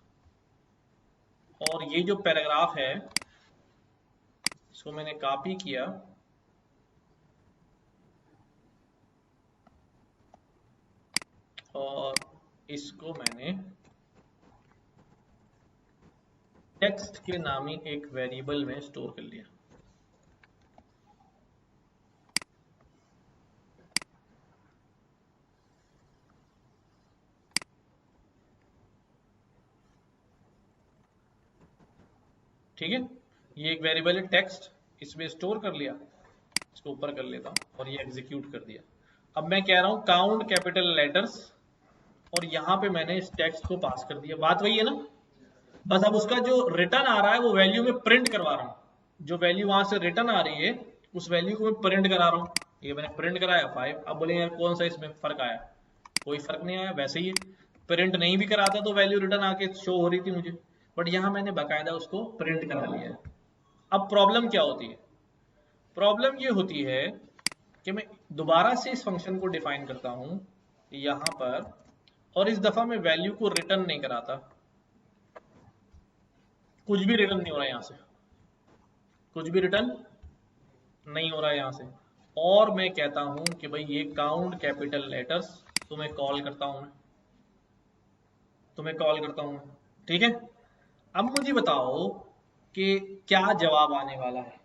और ये जो पैराग्राफ है इसको मैंने कॉपी किया और इसको मैंने टेक्स्ट के नामी एक वेरिएबल में स्टोर कर लिया। ठीक है, ये एक वेरिएबल है टेक्स्ट, इसमें स्टोर कर लिया, इसको ऊपर कर लेता हूं और ये एग्जीक्यूट कर दिया। अब मैं कह रहा हूं काउंट कैपिटल लेटर्स, और यहां पे मैंने इस टेक्स्ट को पास कर दिया, बात वही है ना। बस अब उसका जो रिटर्न आ रहा है वो वैल्यू में प्रिंट करवा रहा हूं, जो वैल्यू वहां से रिटर्न आ रही है उस वैल्यू को मैं प्रिंट करा रहा हूं। ये मैंने प्रिंट कराया 5। अब बोले यार कौन सा इसमें फर्क आया, कोई फर्क नहीं आया, वैसे ही प्रिंट नहीं भी कराता तो वैल्यू रिटर्न आके शो हो रही थी मुझे, बट यहाँ मैंने बाकायदा उसको प्रिंट करा लिया है। अब प्रॉब्लम क्या होती है? प्रॉब्लम ये होती है कि मैं दोबारा से इस फंक्शन को डिफाइन करता हूं यहां पर, और इस दफा मैं वैल्यू को रिटर्न नहीं कराता, कुछ भी रिटर्न नहीं हो रहा है यहां से, कुछ भी रिटर्न नहीं हो रहा है यहां से, और मैं कहता हूं कि भाई ये काउंट कैपिटल लेटर्स, तो मैं कॉल करता हूं, ठीक है। अब मुझे बताओ कि क्या जवाब आने वाला है।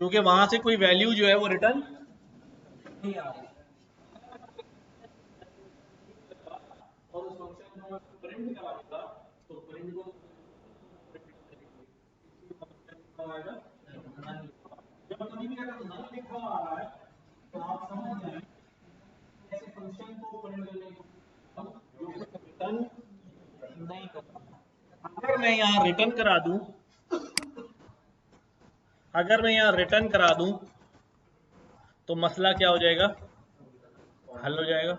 क्योंकि वहां से कोई वैल्यू जो है वो रिटर्न नहीं आ रही, और उस फंक्शन को प्रिंट कराऊंगा तो प्रिंट को आएगा, जब कभी भी अगर नल लिखा आ रहा है तो आप समझ जाए ऐसे फंक्शन को प्रिंट करने को जो रिटर्न नहीं करता। अगर मैं यहाँ रिटर्न करा दूं, अगर मैं यहाँ रिटर्न करा दूं तो मसला क्या हो जाएगा, हल हो जाएगा,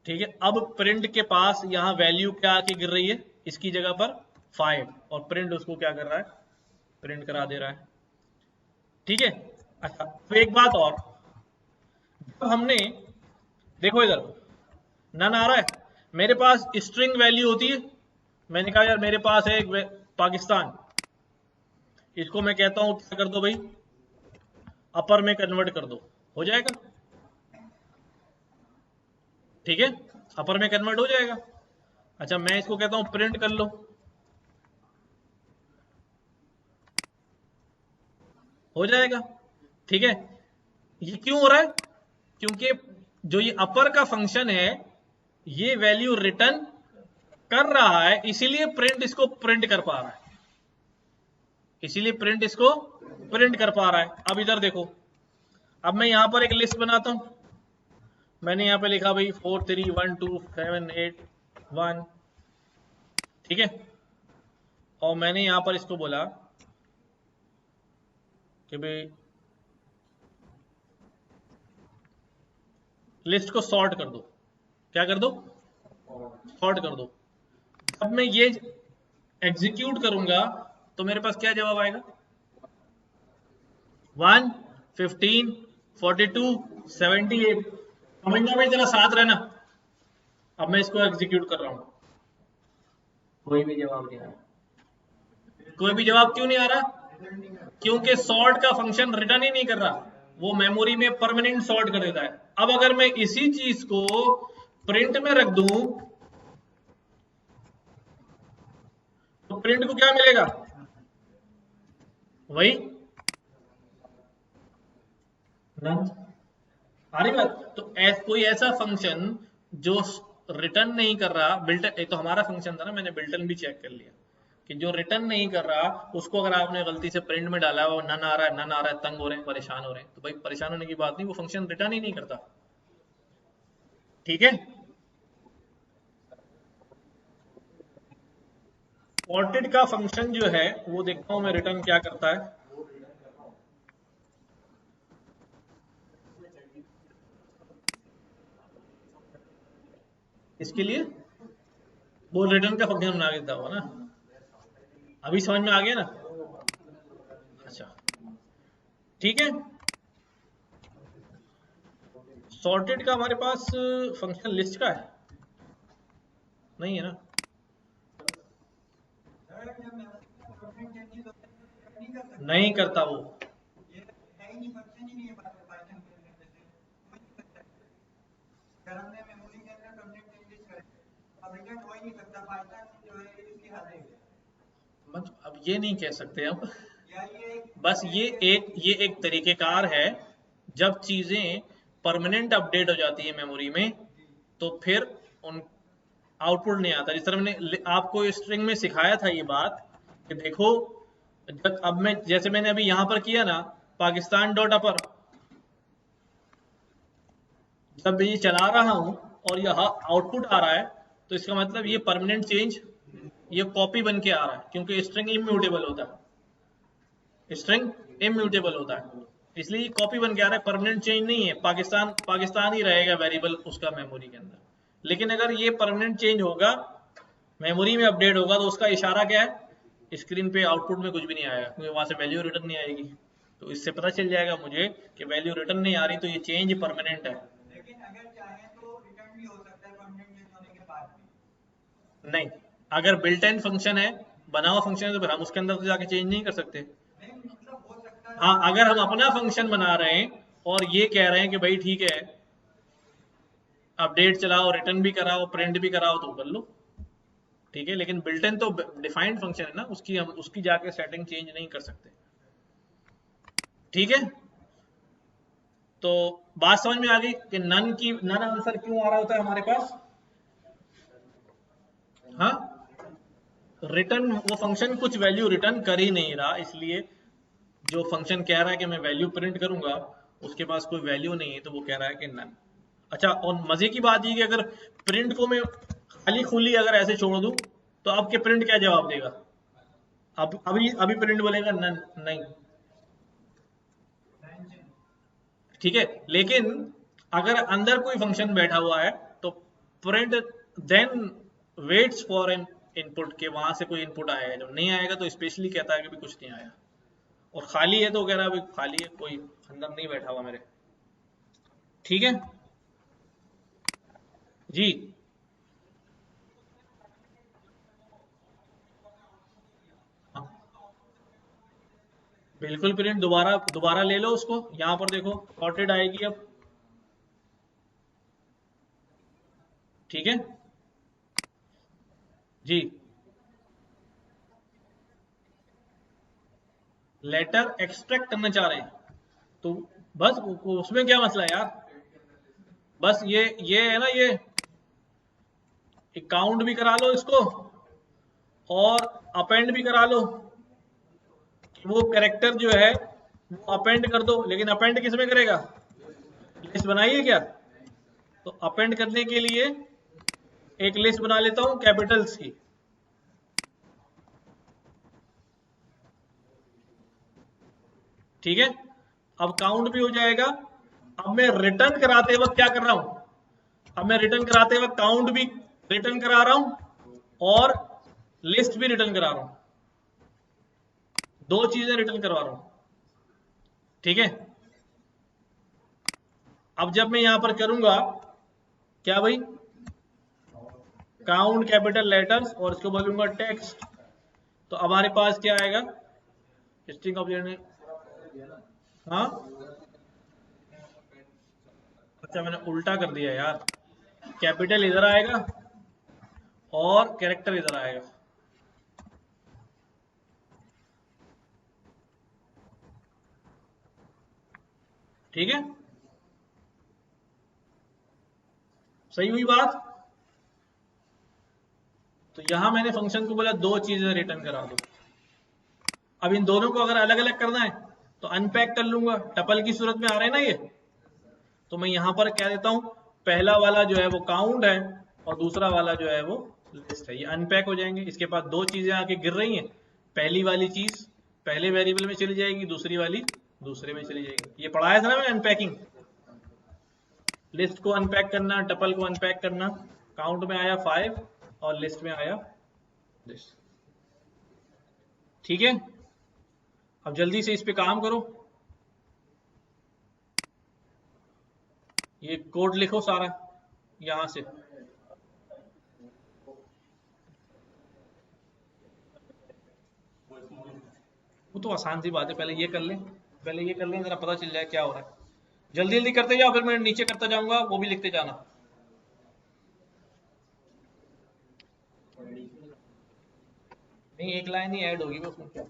ठीक है। अब प्रिंट के पास यहाँ वैल्यू क्या आके गिर रही है, इसकी जगह पर 5, और प्रिंट उसको क्या कर रहा है, प्रिंट करा दे रहा है, ठीक है। अच्छा, तो एक बात और, जब हमने, देखो इधर नन आ रहा है, मेरे पास स्ट्रिंग वैल्यू होती है, मैंने कहा यार मेरे पास है एक पाकिस्तान, इसको मैं कहता हूं क्या कर दो भाई, अपर में कन्वर्ट कर दो, हो जाएगा, ठीक है, अपर में कन्वर्ट हो जाएगा। अच्छा, मैं इसको कहता हूं प्रिंट कर लो, हो जाएगा, ठीक है। ये क्यों हो रहा है, क्योंकि जो ये अपर का फंक्शन है ये वैल्यू रिटर्न कर रहा है, इसीलिए प्रिंट इसको प्रिंट कर पा रहा है, इसीलिए प्रिंट इसको प्रिंट कर पा रहा है। अब इधर देखो, अब मैं यहां पर एक लिस्ट बनाता हूं, मैंने यहां पे लिखा भाई 4 3 1 2 7 8 1, ठीक है, और मैंने यहां पर इसको बोला कि भाई लिस्ट को सॉर्ट कर दो, क्या कर दो, सॉर्ट कर दो। जब मैं ये एग्जीक्यूट करूंगा तो मेरे पास क्या जवाब आएगा, 1 15 42 78, समझना भाई, जरा साथ रहना। अब मैं इसको एग्जीक्यूट कर रहा हूं, कोई भी जवाब नहीं आ रहा, कोई भी जवाब क्यों नहीं आ रहा, क्योंकि सॉर्ट का फंक्शन रिटर्न ही नहीं कर रहा, वो मेमोरी में परमानेंट सॉर्ट कर देता है। अब अगर मैं इसी चीज को प्रिंट में रख दूं तो प्रिंट को क्या मिलेगा, वही नन, आ रही बात। तो कोई ऐसा फंक्शन जो रिटर्न नहीं कर रहा, बिल्टन, एक तो हमारा फंक्शन था ना, मैंने बिल्टन भी चेक कर लिया कि जो रिटर्न नहीं कर रहा उसको अगर आपने गलती से प्रिंट में डाला वो नन आ रहा है, नन आ रहा है, तंग हो रहे हैं, परेशान हो रहे हैं, तो भाई परेशान होने की बात नहीं, वो फंक्शन रिटर्न ही नहीं करता, ठीक है। सॉर्टेड का फंक्शन जो है वो देखता हूं मैं रिटर्न क्या करता है, इसके लिए वो रिटर्न का फंक्शन बना देता होगा ना। अभी समझ में आ गया ना? अच्छा ठीक है। सॉर्टेड का हमारे पास फंक्शन लिस्ट का है नहीं है ना? नहीं करता वो। मतलब अब ये नहीं कह सकते हम। बस ये एक तरीकेकार है, जब चीजें परमानेंट अपडेट हो जाती है मेमोरी में तो फिर उन आउटपुट नहीं आता। जिस तरह मैंने आपको स्ट्रिंग में सिखाया था ये बात कि देखो, जब अब मैं जैसे मैंने अभी यहां पर किया ना, पाकिस्तान डॉट अपर, जब ये चला रहा हूं और यह आउटपुट आ रहा है तो इसका मतलब ये परमानेंट चेंज, ये कॉपी बन के आ रहा है, क्योंकि स्ट्रिंग इम्यूटेबल होता है, स्ट्रिंग इम्यूटेबल होता है, इसलिए कॉपी बन के आ रहा है, परमानेंट चेंज नहीं है। पाकिस्तान पाकिस्तान ही रहेगा वेरिएबल उसका मेमोरी के अंदर। लेकिन अगर ये परमानेंट चेंज होगा, मेमोरी में अपडेट होगा, तो उसका इशारा क्या है? स्क्रीन पे आउटपुट में कुछ भी नहीं आएगा, क्योंकि वहां से वैल्यू रिटर्न नहीं आएगी। तो इससे पता चल जाएगा मुझे कि वैल्यू रिटर्न नहीं आ रही, तो ये चेंज परमानेंट है। नहीं, अगर बिल्ट इन फंक्शन है, बना हुआ फंक्शन है, तो फिर हम उसके अंदर तो जाके चेंज नहीं कर सकते। हाँ, अगर हम अपना फंक्शन बना रहे हैं और ये कह रहे हैं कि भाई ठीक है, अपडेट चलाओ, रिटर्न भी कराओ, प्रिंट भी कराओ, तो कर लो, ठीक है। लेकिन बिल्ट इन तो डिफाइंड फंक्शन है ना, उसकी हम उसकी जाके सेटिंग चेंज नहीं कर सकते, ठीक है। तो बात समझ में आ गई कि नन आंसर क्यों आ रहा होता है हमारे पास? हाँ, रिटर्न, वो फंक्शन कुछ वैल्यू रिटर्न कर ही नहीं रहा, इसलिए जो फंक्शन कह रहा है कि मैं वैल्यू प्रिंट करूंगा, उसके पास कोई वैल्यू नहीं है, तो वो कह रहा है कि नन। अच्छा, और मजे की बात ये कि अगर प्रिंट को मैं खाली खुली अगर ऐसे छोड़ दूं, तो आपके प्रिंट क्या जवाब देगा? अब अभी अभी प्रिंट बोलेगा नन, नहीं, ठीक है। लेकिन अगर अंदर कोई फंक्शन बैठा हुआ है तो print then waits for an input, के वहां से कोई इनपुट आएगा, जब नहीं आएगा तो स्पेशली कहता है कि भी कुछ नहीं आया। और खाली है तो कह रहा है भाई खाली है, कोई अंदर नहीं बैठा हुआ मेरे, ठीक है जी। हाँ, बिल्कुल प्रिंट दोबारा दोबारा ले लो उसको, यहां पर देखो सॉर्टेड आएगी अब, ठीक है जी। लेटर एक्सट्रैक्ट करना चाह रहे हैं तो बस उसमें क्या मसला है यार? बस ये है ना, ये काउंट भी करा लो इसको और अपेंड भी करा लो, वो कैरेक्टर जो है वो अपेंड कर दो। लेकिन अपेंड किस में करेगा? लिस्ट बनाइए क्या? तो अपेंड करने के लिए एक लिस्ट बना लेता हूं कैपिटल्स की, ठीक है। अब काउंट भी हो जाएगा। अब मैं रिटर्न कराते वक्त क्या कर रहा हूं? अब मैं रिटर्न कराते वक्त काउंट भी रिटर्न करा रहा हूं और लिस्ट भी रिटर्न करा रहा हूं, दो चीजें रिटर्न करवा रहा हूं, ठीक है। अब जब मैं यहां पर करूंगा क्या भाई, काउंट कैपिटल लेटर्स और इसको बोलूंगा टेक्स्ट, तो हमारे पास क्या आएगा? स्ट्रिंग ऑब्जेक्ट में, हाँ अच्छा मैंने उल्टा कर दिया यार, कैपिटल इधर आएगा और कैरेक्टर इधर आएगा, ठीक है। सही हुई बात? तो यहां मैंने फंक्शन को बोला दो चीजें रिटर्न करा दो। अब इन दोनों को अगर अलग अलग करना है तो अनपैक कर लूंगा, टपल की सूरत में आ रहे हैं ना ये, तो मैं यहां पर कह देता हूं पहला वाला जो है वो काउंट है और दूसरा वाला जो है वो लिस्ट है, ये अनपैक हो जाएंगे। इसके पास दो चीजें आके गिर रही हैं, पहली वाली चीज पहले वेरिएबल में चली जाएगी, दूसरी वाली दूसरे में चली जाएगी। ये पढ़ाया था ना मैंने अनपैकिंग, लिस्ट को अनपैक करना, टपल को अनपैक करना, काउंट में आया 5 और लिस्ट में आया दिस। ठीक है, अब जल्दी से इस पे काम करो, ये कोड लिखो सारा यहां से। वो तो आसान सी बात है, पहले ये कर लें, पहले ये कर लें, जरा पता चल जाए क्या हो रहा है। जल्दी जल्दी करते जाओ, फिर मैं नीचे करता जाऊंगा, वो भी लिखते जाना। नहीं, एक लाइन ही ऐड होगी उसमें क्या।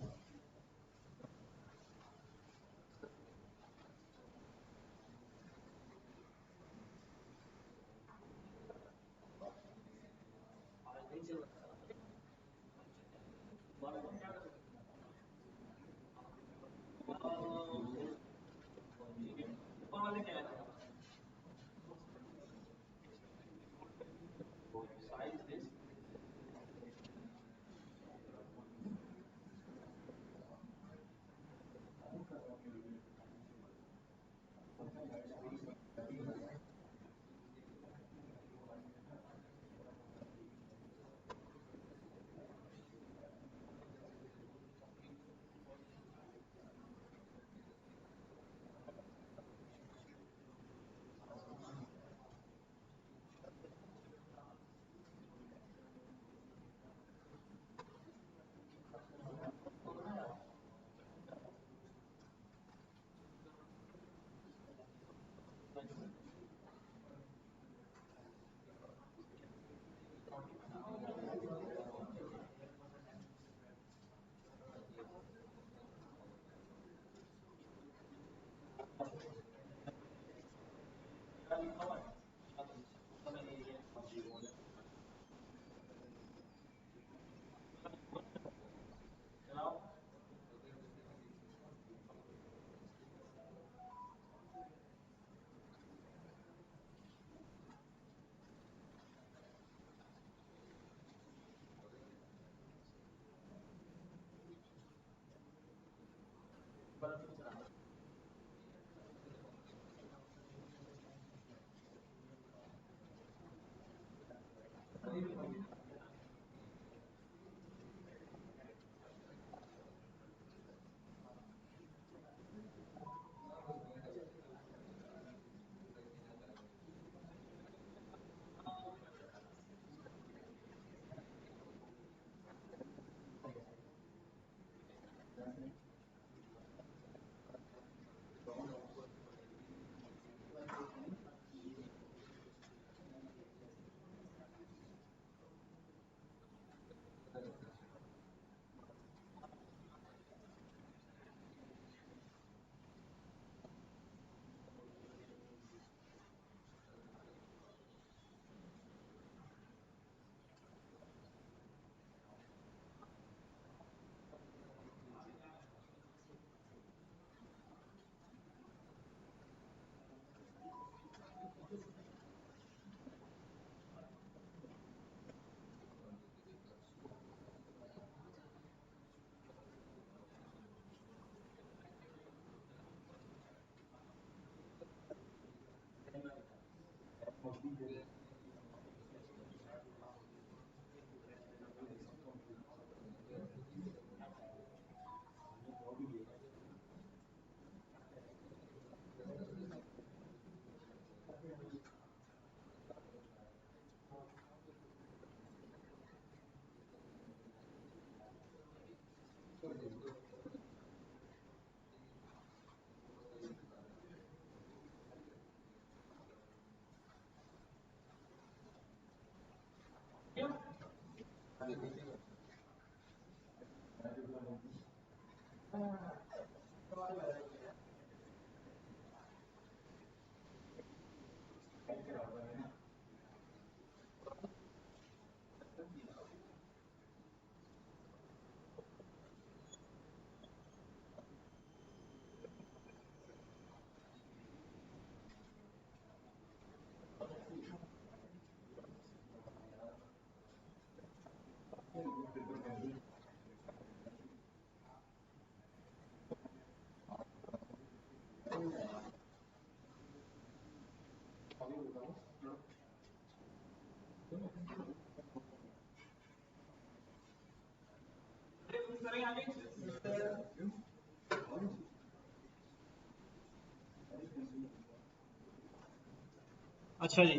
अच्छा जी,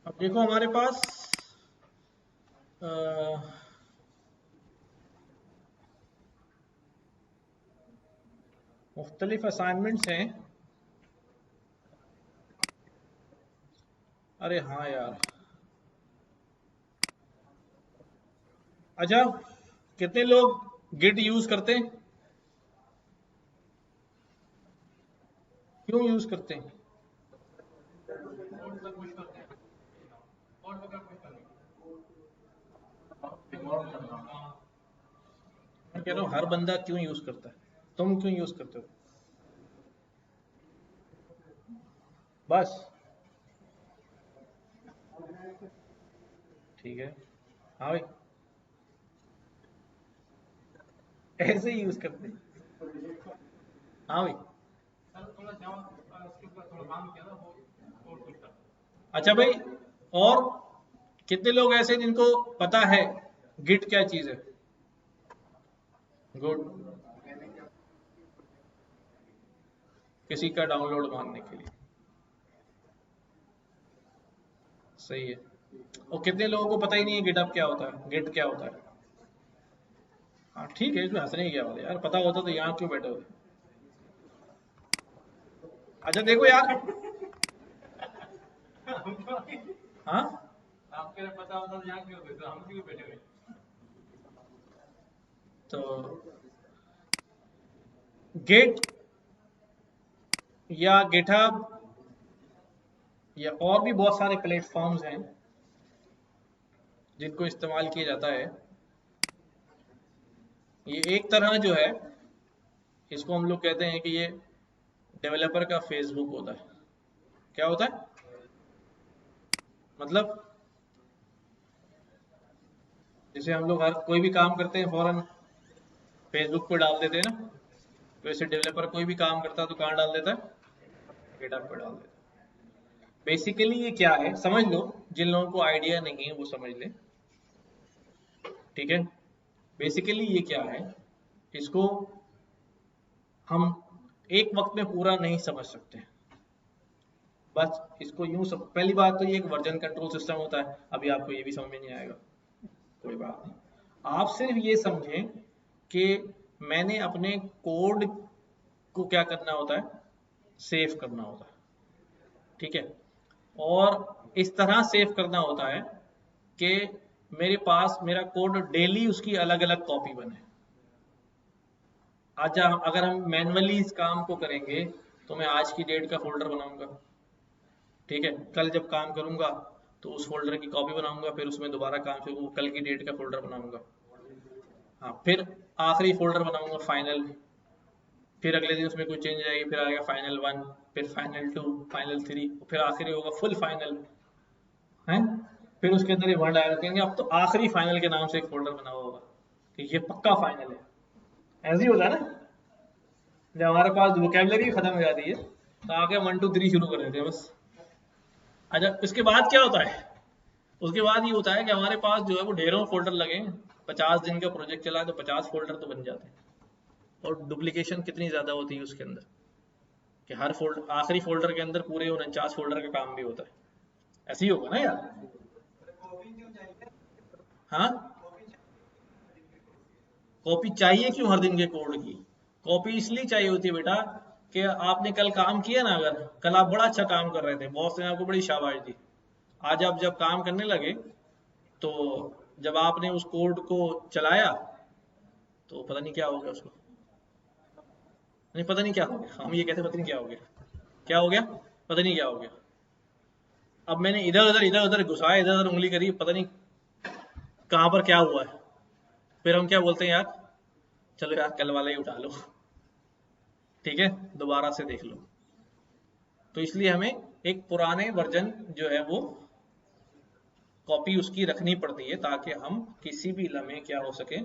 अब देखो हमारे पास अ, मुख्तलिफ असाइनमेंट्स हैं। अरे हाँ यार, अच्छा, कितने लोग गिट यूज करते हैं? क्यों यूज करते हैं? मैं कह रहा हूँ हर बंदा क्यों यूज करता है, तुम क्यों यूज करते हो? बस, ठीक है। हाँ भाई, ऐसे ही यूज करते हैं। हाँ भाई। अच्छा भाई, और कितने लोग ऐसे जिनको पता है गिट क्या चीज है? गुड, किसी का डाउनलोड मारने के लिए। सही है। और कितने लोगों को पता ही नहीं है गिटअप क्या होता है, गिट क्या होता है? हाँ ठीक है, इसमें हंसने की क्या बात है यार, पता होता तो यहाँ क्यों बैठे होते? अच्छा देखो यार, हाँ, तो गिट या गिटहब या और भी बहुत सारे प्लेटफॉर्म्स हैं जिनको इस्तेमाल किया जाता है। ये एक तरह जो है, इसको हम लोग कहते हैं कि ये डेवलपर का फेसबुक होता है। क्या होता है? मतलब जैसे हम लोग हर कोई भी काम करते हैं फौरन फेसबुक पे डाल देते हैं ना, वैसे डेवलपर कोई भी काम करता है तो कहाँ डाल देता है? गिटहब पे डाल देता है। बेसिकली ये क्या है समझ लो, जिन लोगों को आइडिया नहीं है वो समझ ले। ठीक है, बेसिकली ये क्या है, इसको हम एक वक्त में पूरा नहीं समझ सकते। बस इसको यूं सब, पहली बात तो ये एक वर्जन कंट्रोल सिस्टम होता है, अभी आपको ये भी समझ में नहीं आएगा, कोई बात नहीं। आप सिर्फ ये समझें कि मैंने अपने कोड को क्या करना होता है, सेव करना होता है। ठीक है, और इस तरह सेव करना होता है कि मेरे पास मेरा कोड डेली उसकी अलग अलग कॉपी बने। आज अगर हम मैन्युअली इस काम को करेंगे तो मैं आज की डेट का फोल्डर बनाऊंगा। ठीक है, कल जब काम करूंगा तो उस फोल्डर की कॉपी बनाऊंगा, फिर उसमें दोबारा काम शुरू, कल की डेट का फोल्डर बनाऊंगा। हाँ, फिर आखिरी फोल्डर बनाऊंगा फाइनल, फिर अगले दिन उसमें कोई चेंज आएगी, फिर आएगा फाइनल वन, फिर फाइनल टू, फाइनल थ्री, फिर आखिरी होगा फुल फाइनल है। फिर उसके अंदर ये वर्ड आया रखेंगे, अब तो आखिरी फाइनल के नाम से एक फोल्डर बना हुआ होगा कि ये पक्का फाइनल है। ऐसे ही होता है ना, जब हमारे पास वोकेबलरी खत्म हो जाती है तो आगे 1 2 3 शुरू कर देते हैं बस। अच्छा, इसके बाद क्या होता है? उसके बाद ये होता है कि हमारे पास जो है वो ढेरों फोल्डर लगे, 50 दिन का प्रोजेक्ट चला है तो 50 फोल्डर तो बन जाते हैं। और डुप्लीकेशन कितनी ज्यादा होती है उसके अंदर, कि हर फोल्डर, आखिरी फोल्डर के अंदर पूरे 49 फोल्डर का काम भी होता है। ऐसे ही होगा ना यार? हाँ, कॉपी चाहिए क्यों हर दिन के कोड की? कॉपी इसलिए चाहिए होती है बेटा कि आपने कल काम किया ना, अगर कल आप बड़ा अच्छा काम कर रहे थे, बॉस ने आपको बड़ी शाबाश दी, आज आप जब काम करने लगे तो जब आपने उस कोड को चलाया तो पता नहीं क्या हो गया उसको। नहीं, पता नहीं क्या हो गया, हम ये कहते हैं पता नहीं क्या हो गया। क्या हो गया? पता नहीं क्या हो गया। अब मैंने इधर उधर घुसाया, इधर उधर उंगली करी, पता नहीं कहाँ पर क्या हुआ है। फिर हम क्या बोलते हैं यार, चलो यार कल वाला ही उठा लो, ठीक है, दोबारा से देख लो। तो इसलिए हमें एक पुराने वर्जन जो है वो कॉपी उसकी रखनी पड़ती है, ताकि हम किसी भी लम्हे क्या हो सके,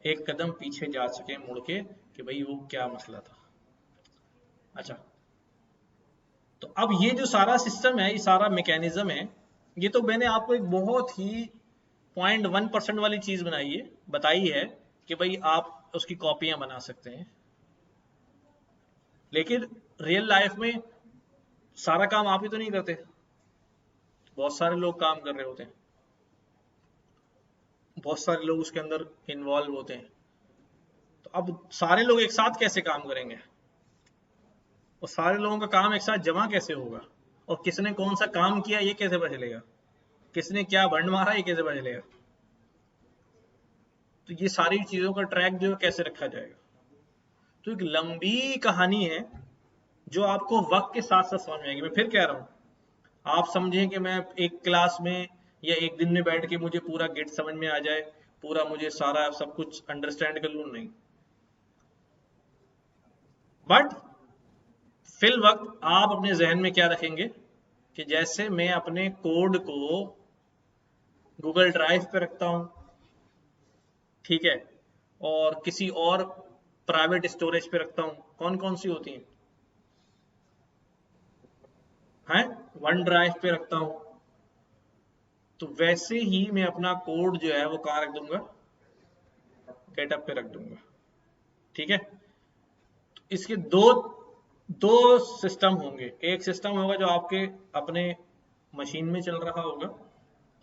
एक कदम पीछे जा सके मुड़ के, कि भाई वो क्या मसला था। अच्छा, तो अब ये जो सारा सिस्टम है, ये सारा मैकेनिज्म है, ये तो मैंने आपको एक बहुत ही 0.1% वाली चीज बताई है कि भाई आप उसकी कॉपियां बना सकते हैं, लेकिन रियल लाइफ में सारा काम आप ही तो नहीं करते, बहुत सारे लोग काम कर रहे होते हैं, बहुत सारे लोग उसके अंदर इन्वॉल्व होते हैं। तो अब सारे लोग एक साथ कैसे काम करेंगे, और सारे लोगों का काम एक साथ जमा कैसे होगा, और किसने कौन सा काम किया ये कैसे पता चलेगा, किसने क्या बंड मारा ये कैसे पता चलेगा। तो ये सारी चीजों का ट्रैक जो है कैसे रखा जाएगा। तो एक लंबी कहानी है जो आपको वक्त के साथ साथ समझ में आएगी। मैं फिर कह रहा हूं, आप समझें कि मैं एक क्लास में या एक दिन में बैठ के मुझे पूरा गिट समझ में आ जाए, पूरा मुझे सारा सब कुछ अंडरस्टैंड कर लूं, नहीं। बट फिल वक्त आप अपने जहन में क्या रखेंगे कि जैसे मैं अपने कोड को गूगल ड्राइव पे रखता हूं, ठीक है, और किसी और प्राइवेट स्टोरेज पे रखता हूं, कौन कौन सी होती हैं, वन ड्राइव पे रखता हूं, तो वैसे ही मैं अपना कोड जो है वो कहां रख दूंगा, गेटअप पे रख दूंगा, ठीक है। तो इसके दो दो सिस्टम होंगे, एक सिस्टम होगा जो आपके अपने मशीन में चल रहा होगा,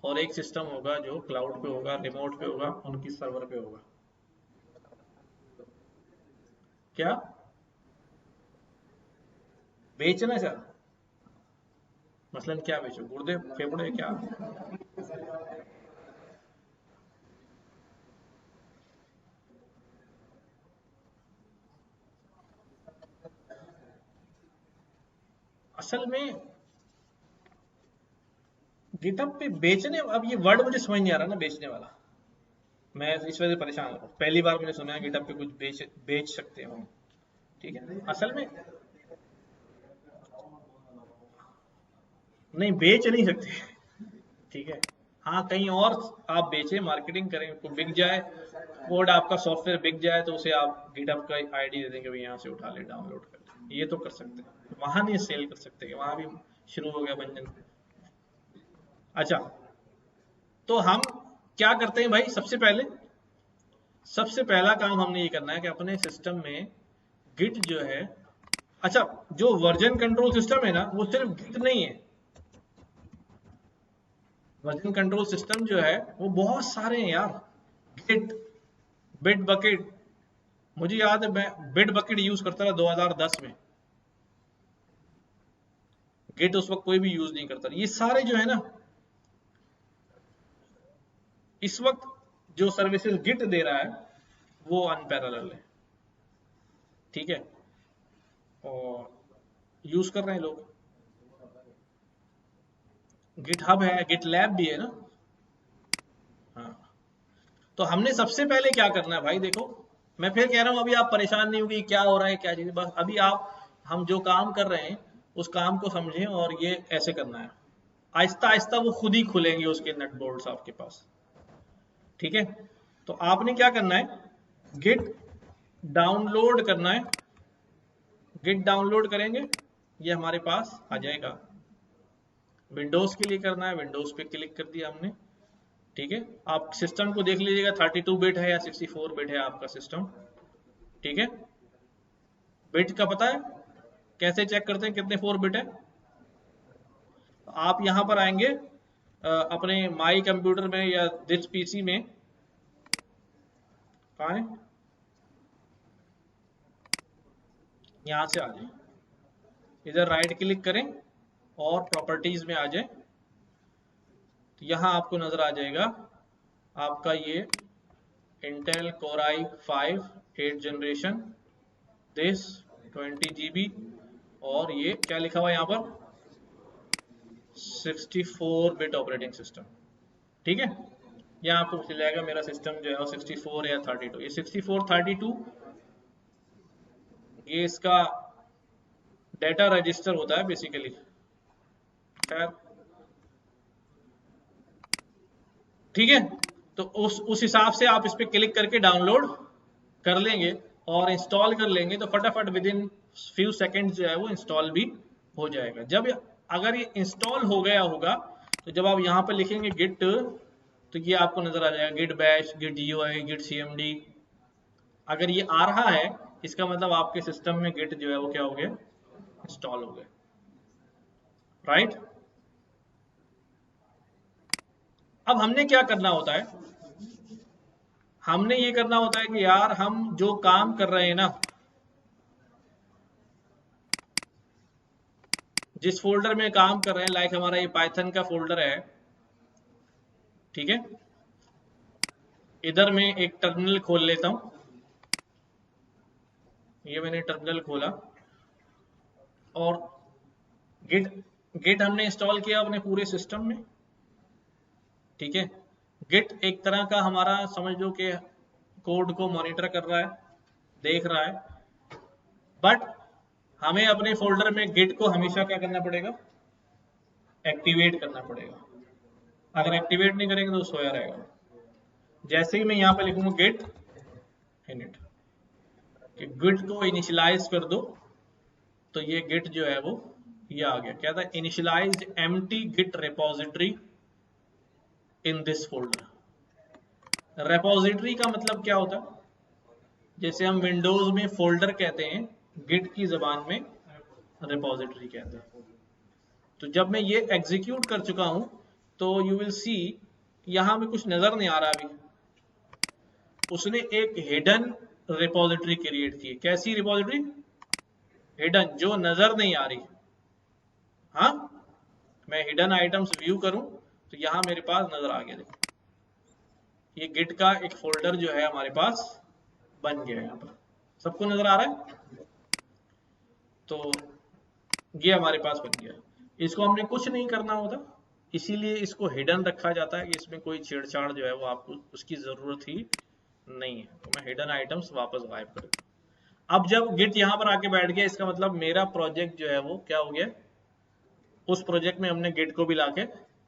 और एक सिस्टम होगा जो क्लाउड पे होगा, रिमोट पे होगा, उनकी सर्वर पे होगा। क्या बेचना सर, मसलन क्या बेचो, गुर्दे फेफड़े क्या। असल में गिटअप पे बेचने, अब ये वर्ड मुझे समझ नहीं आ रहा ना, बेचने वाला, मैं इस वजह से परेशान हूँ, पहली बार मैंने सुना है गिटअप पे कुछ बेच सकते हो, ठीक है। असल में नहीं, बेच नहीं सकते, ठीक है। हाँ, कहीं और आप बेचें, मार्केटिंग करें, तो बिक जाए कोड, आपका सॉफ्टवेयर बिक जाए, तो उसे आप गिटअप का आईडी दे देंगे, भाई यहाँ से उठा ले, डाउनलोड कर ले, ये तो कर सकते हैं, वहां नहीं सेल कर सकते, वहां भी शुरू हो गया बंजन। अच्छा, तो हम क्या करते हैं भाई, सबसे पहला काम हमने ये करना है कि अपने सिस्टम में गिट जो है, अच्छा, जो वर्जन कंट्रोल सिस्टम है ना, वो सिर्फ गिट नहीं है, वर्जन कंट्रोल सिस्टम जो है वो बहुत सारे हैं यार। गिट, बिट बकेट, मुझे याद है मैं बिट बकेट यूज करता था 2010 में, गिट उस वक्त कोई भी यूज नहीं करता। ये सारे जो है ना, इस वक्त जो सर्विसेज गिट दे रहा है वो अनपैरेलल है, ठीक है, और यूज कर रहे हैं लोग। गिट हब है, गिट लैब भी है ना। हाँ, तो हमने सबसे पहले क्या करना है भाई, देखो मैं फिर कह रहा हूं, अभी आप परेशान नहीं होगी क्या हो रहा है क्या चीज, बस अभी आप, हम जो काम कर रहे हैं उस काम को समझें, और ये ऐसे करना है, आहिस्ता आहिस्ता वो खुद ही खुलेंगे उसके नट बोल्ट्स आपके पास, ठीक है। तो आपने क्या करना है, गिट डाउनलोड करना है, गिट डाउनलोड करेंगे, ये हमारे पास आ जाएगा। विंडोज के लिए करना है, विंडोज पे क्लिक कर दिया हमने, ठीक है। आप सिस्टम को देख लीजिएगा 32 बिट है या 64 बिट है आपका सिस्टम, ठीक है। बिट का पता है, कैसे चेक करते हैं कितने 4 बिट है, आप यहां पर आएंगे अपने माई कंप्यूटर में या दिस पीसी में, कहाँ है, यहां से आ जाए, इधर राइट क्लिक करें और प्रॉपर्टीज में आ जाए, तो यहां आपको नजर आ जाएगा आपका ये Intel core i5 8 generation, this 20 GB, और ये क्या लिखा हुआ है यहाँ पर, 64 बिट ऑपरेटिंग सिस्टम, ठीक है। यहाँ आपको पूछ जाएगा मेरा सिस्टम जो है वो 64 या 32, ये 64 32, ये इसका डेटा रजिस्टर होता है बेसिकली, खैर, ठीक है। तो उस हिसाब से आप इस पर क्लिक करके डाउनलोड कर लेंगे, और इंस्टॉल कर लेंगे तो फटाफट विद इन फ्यू सेकेंड्स जो है वो इंस्टॉल भी हो जाएगा। जब अगर ये इंस्टॉल हो गया होगा तो जब आप यहाँ पे लिखेंगे गिट तो ये आपको नजर आ जाएगा git bash, git GUI, git CMD. अगर ये आ रहा है इसका मतलब आपके सिस्टम में गिट जो है वो क्या हो गया, इंस्टॉल हो गया, राइट। अब हमने क्या करना होता है, हमने ये करना होता है कि यार हम जो काम कर रहे हैं ना, जिस फोल्डर में काम कर रहे हैं, लाइक हमारा ये पाइथन का फोल्डर है, ठीक है। इधर मैं एक टर्मिनल खोल लेता हूं, ये मैंने टर्मिनल खोला और गिट हमने इंस्टॉल किया अपने पूरे सिस्टम में, ठीक है। गिट एक तरह का हमारा समझ लो कि कोड को मॉनिटर कर रहा है, देख रहा है, बट हमें अपने फोल्डर में गिट को हमेशा क्या करना पड़ेगा, एक्टिवेट करना पड़ेगा। अगर एक्टिवेट नहीं करेंगे तो सोया रहेगा। जैसे ही मैं यहाँ पे लिखूंगा गिट इनिट, कि गिट को इनिशियलाइज कर दो, तो ये गिट जो है वो ये आ गया, क्या था, initialized empty git repository in this folder. Repository का मतलब क्या होता है, जैसे हम विंडोज में फोल्डर कहते हैं, गिट की जबान में रिपोजिटरी कहते हैं। तो जब मैं ये एग्जीक्यूट कर चुका हूं तो यू विल सी यहां में कुछ नजर नहीं आ रहा अभी, उसने एक हिडन रिपोजिटरी क्रिएट की। कैसी रिपोजिटरी, हिडन, जो नजर नहीं आ रही। हाँ, मैं हिडन आइटम्स व्यू करूं तो यहां मेरे पास नजर आ गया, देखो ये गिट का एक फोल्डर जो है हमारे पास बन गया है। यहाँ पर सबको नजर आ रहा है, तो ये हमारे पास बन गया। इसको हमने कुछ नहीं करना होता, इसीलिए इसको हिडन रखा जाता है कि इसमें कोई छेड़छाड़ जो है वो आपको उसकी जरूरत ही नहीं है। तो मैं हिडन आइटम्स वापस गायब कर दूं। अब जब गिट यहाँ पर आके बैठ गया, इसका मतलब मेरा प्रोजेक्ट जो है वो क्या हो गया, उस प्रोजेक्ट में हमने गिट को भी लाके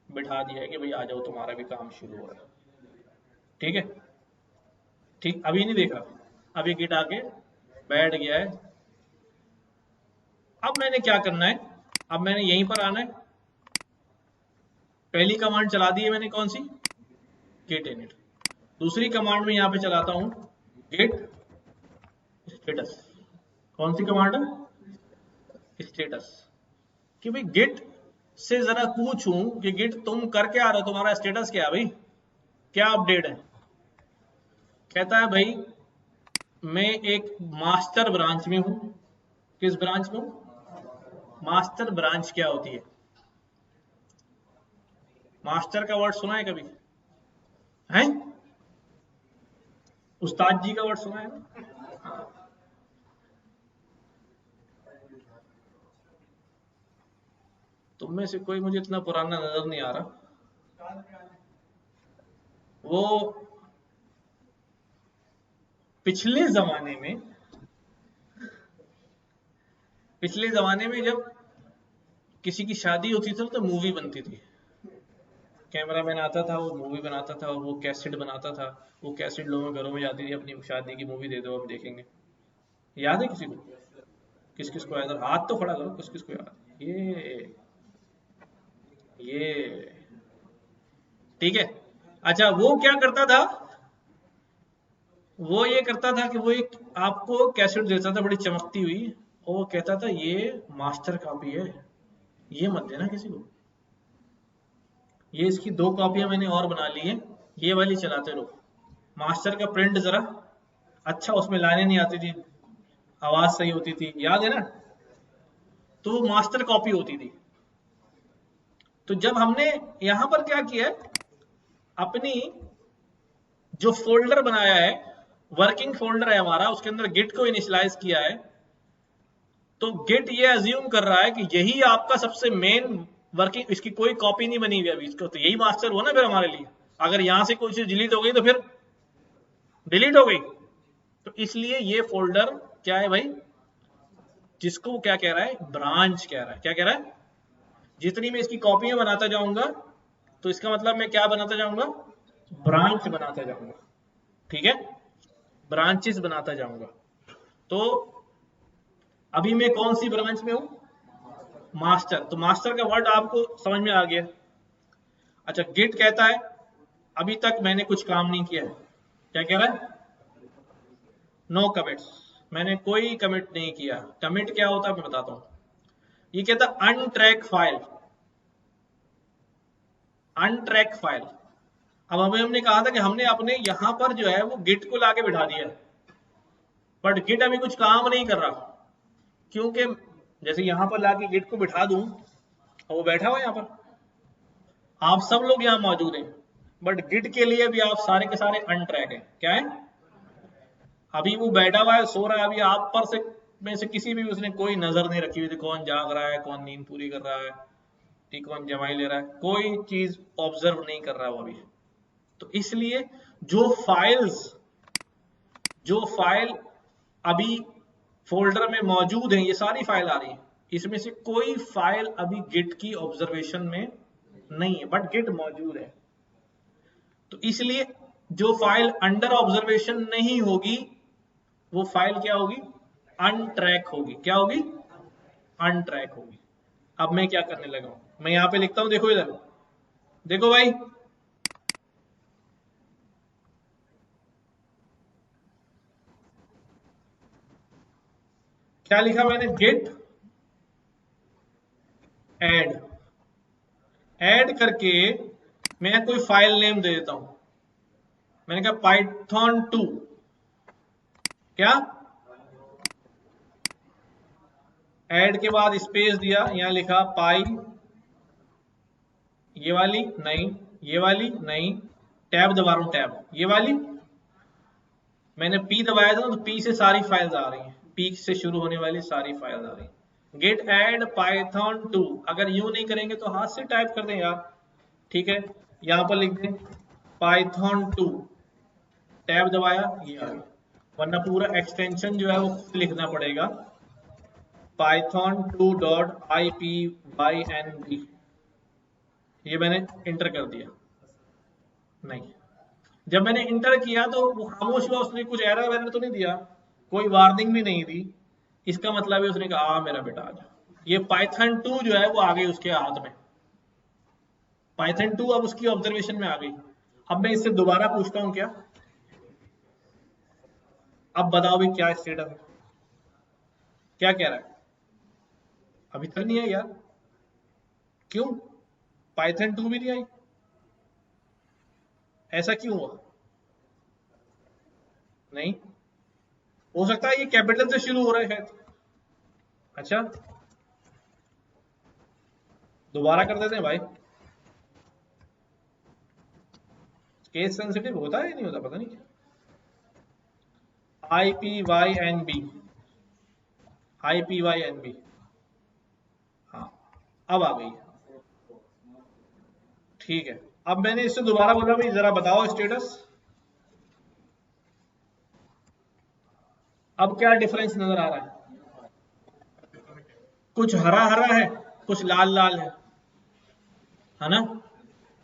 बिठा दिया है कि भाई आ जाओ तुम्हारा भी काम शुरू हो रहा है, ठीक है। ठीक, अभी नहीं देखा, अभी गिट आके बैठ गया है। अब मैंने क्या करना है, अब मैंने यहीं पर आना है, पहली कमांड चला दी है मैंने, कौन सी, गिट इनिट। दूसरी कमांड में यहां पे चलाता हूं गिट स्टेटस। कौन सी कमांड है, स्टेटस, कि भाई गिट से जरा पूछूं कि गिट तुम कर क्या आ रहे हो, तुम्हारा स्टेटस क्या है भाई, क्या अपडेट है। कहता है भाई मैं एक मास्टर ब्रांच में हूं। किस ब्रांच में हूं, मास्टर ब्रांच क्या होती है, मास्टर का वर्ड सुना है कभी, है उस्ताद जी का वर्ड सुना है ना। तुम में से कोई मुझे इतना पुराना नजर नहीं आ रहा। वो पिछले जमाने में जब किसी की शादी होती थी तो मूवी बनती थी, कैमरामैन आता था, वो मूवी बनाता था, वो कैसेट बनाता था, वो कैसेट लोगों के घरों में जाती थी, अपनी शादी की मूवी दे दो हम देखेंगे। याद है किसी को, किस किस को याद है, हाथ तो खड़ा करो, किस किस को याद है? ये ठीक है। अच्छा, वो क्या करता था, वो ये करता था कि वो एक आपको कैसेट देता था बड़ी चमकती हुई, और वो कहता था ये मास्टर कॉपी है, ये मत देना किसी को, ये इसकी 2 कॉपियां मैंने और बना ली है, ये वाली चलाते रहो। मास्टर का प्रिंट जरा अच्छा, उसमें लाइनें नहीं आती थी, आवाज सही होती थी, याद है ना। तो मास्टर कॉपी होती थी। तो जब हमने यहां पर क्या किया है, अपनी जो फोल्डर बनाया है, वर्किंग फोल्डर है हमारा, उसके अंदर गिट को इनिशियलाइज किया है। तो गिट ये अज्यूम कर रहा है कि यही आपका सबसे मेन वर्किंग, इसकी कोई कॉपी नहीं बनी हुई अभी, इसको तो यही मास्टर हुआ ना फिर हमारे लिए। अगर यहां से कोई चीज डिलीट हो गई तो फिर डिलीट हो गई। तो इसलिए ये फोल्डर क्या है भाई, जिसको क्या कह रहा है, ब्रांच कह रहा है। क्या कह रहा है, जितनी मैं इसकी कॉपियां बनाता जाऊंगा तो इसका मतलब मैं क्या बनाता जाऊंगा, ब्रांच बनाता जाऊंगा, ठीक है, ब्रांचेस बनाता जाऊंगा। तो अभी मैं कौन सी ब्रांच में हूं? मास्टर। तो मास्टर का वर्ड आपको समझ में आ गया। अच्छा, गिट कहता है अभी तक मैंने कुछ काम नहीं किया है। क्या कह रहा है? नो कमिट्स, मैंने कोई कमिट नहीं किया। कमिट क्या होता है मैं बताता हूं। ये कहता है अनट्रैक फाइल। अनट्रैक फाइल। अब अभी हमने कहा था कि हमने अपने यहां पर जो है वो गिट को लाके बिठा दिया है, बट गिट अभी कुछ काम नहीं कर रहा, क्योंकि जैसे यहां पर लाके गिट को बिठा दूं और वो बैठा हुआ यहां पर, आप सब लोग यहां मौजूद हैं, बट गिट के लिए भी आप सारे के सारे अनट्रैक हैं। क्या है? अभी वो बैठा हुआ है, सो रहा है, अभी आप पर से में से किसी भी उसने कोई नजर नहीं रखी हुई थी, कौन जाग रहा है, कौन नींद पूरी कर रहा है, ठीक, कौन जमाई ले रहा है, कोई चीज ऑब्जर्व नहीं कर रहा वो अभी। तो इसलिए जो फाइल अभी फोल्डर में मौजूद है, ये सारी फाइल आ रही है, इसमें से कोई फाइल अभी गिट की ऑब्जर्वेशन में नहीं है, बट गिट मौजूद है। तो इसलिए जो फाइल अंडर ऑब्जर्वेशन नहीं होगी वो फाइल क्या होगी? अनट्रैक होगी। क्या होगी? अनट्रैक होगी। अब मैं क्या करने लगा हूं, मैं यहां पे लिखता हूं, देखो इधर, देखो भाई, क्या लिखा मैंने? Gate add. ऐड करके मैं कोई फाइल नेम दे देता हूं। मैंने कहा पाइथन 2। क्या? ऐड के बाद स्पेस दिया, यहां लिखा पाई, ये वाली नहीं, ये वाली नहीं, टैब दबा रहा हूं, टैब, ये वाली। मैंने पी दबाया था, तो पी से सारी फाइल्स आ रही हैं, पी से शुरू होने वाली सारी फाइल्स आ रही हैं। गेट ऐड पाइथन 2, अगर यूं नहीं करेंगे तो हाथ से टाइप कर दें यार, ठीक है, यहां पर लिख दें पाइथन 2, टैब दबाया, ये आ गया, वरना पूरा एक्सटेंशन जो है वो खुद लिखना पड़ेगा, python2.ipynb, ये मैंने इंटर कर दिया। नहीं, जब मैंने इंटर किया तो वो खामोश हुआ, उसने कुछ एरर वैरर तो नहीं दिया, कोई वार्निंग भी नहीं दी। इसका मतलब है उसने कहा आ मेरा बेटा आ जा। ये पाइथन 2 जो है वो आ गई उसके हाथ में, पाइथन 2 अब उसकी ऑब्जर्वेशन में आ गई। अब मैं इससे दोबारा पूछता हूं, क्या अब बताओ भी क्या स्टेटस है, क्या कह रहा है? अभी तक नहीं है यार, क्यों? पाइथन 2 भी नहीं आई, ऐसा क्यों हुआ? नहीं, हो सकता है ये कैपिटल से शुरू हो रहा है शायद। अच्छा, दोबारा कर देते हैं भाई, केस सेंसिटिव होता है नहीं होता पता नहीं क्या। IPYNB, IPYNB, हाँ, अब आ गई, ठीक है। अब मैंने इससे दोबारा बोला भाई जरा बताओ स्टेटस, अब क्या डिफरेंस नजर आ रहा है? कुछ हरा हरा है, कुछ लाल लाल है ना?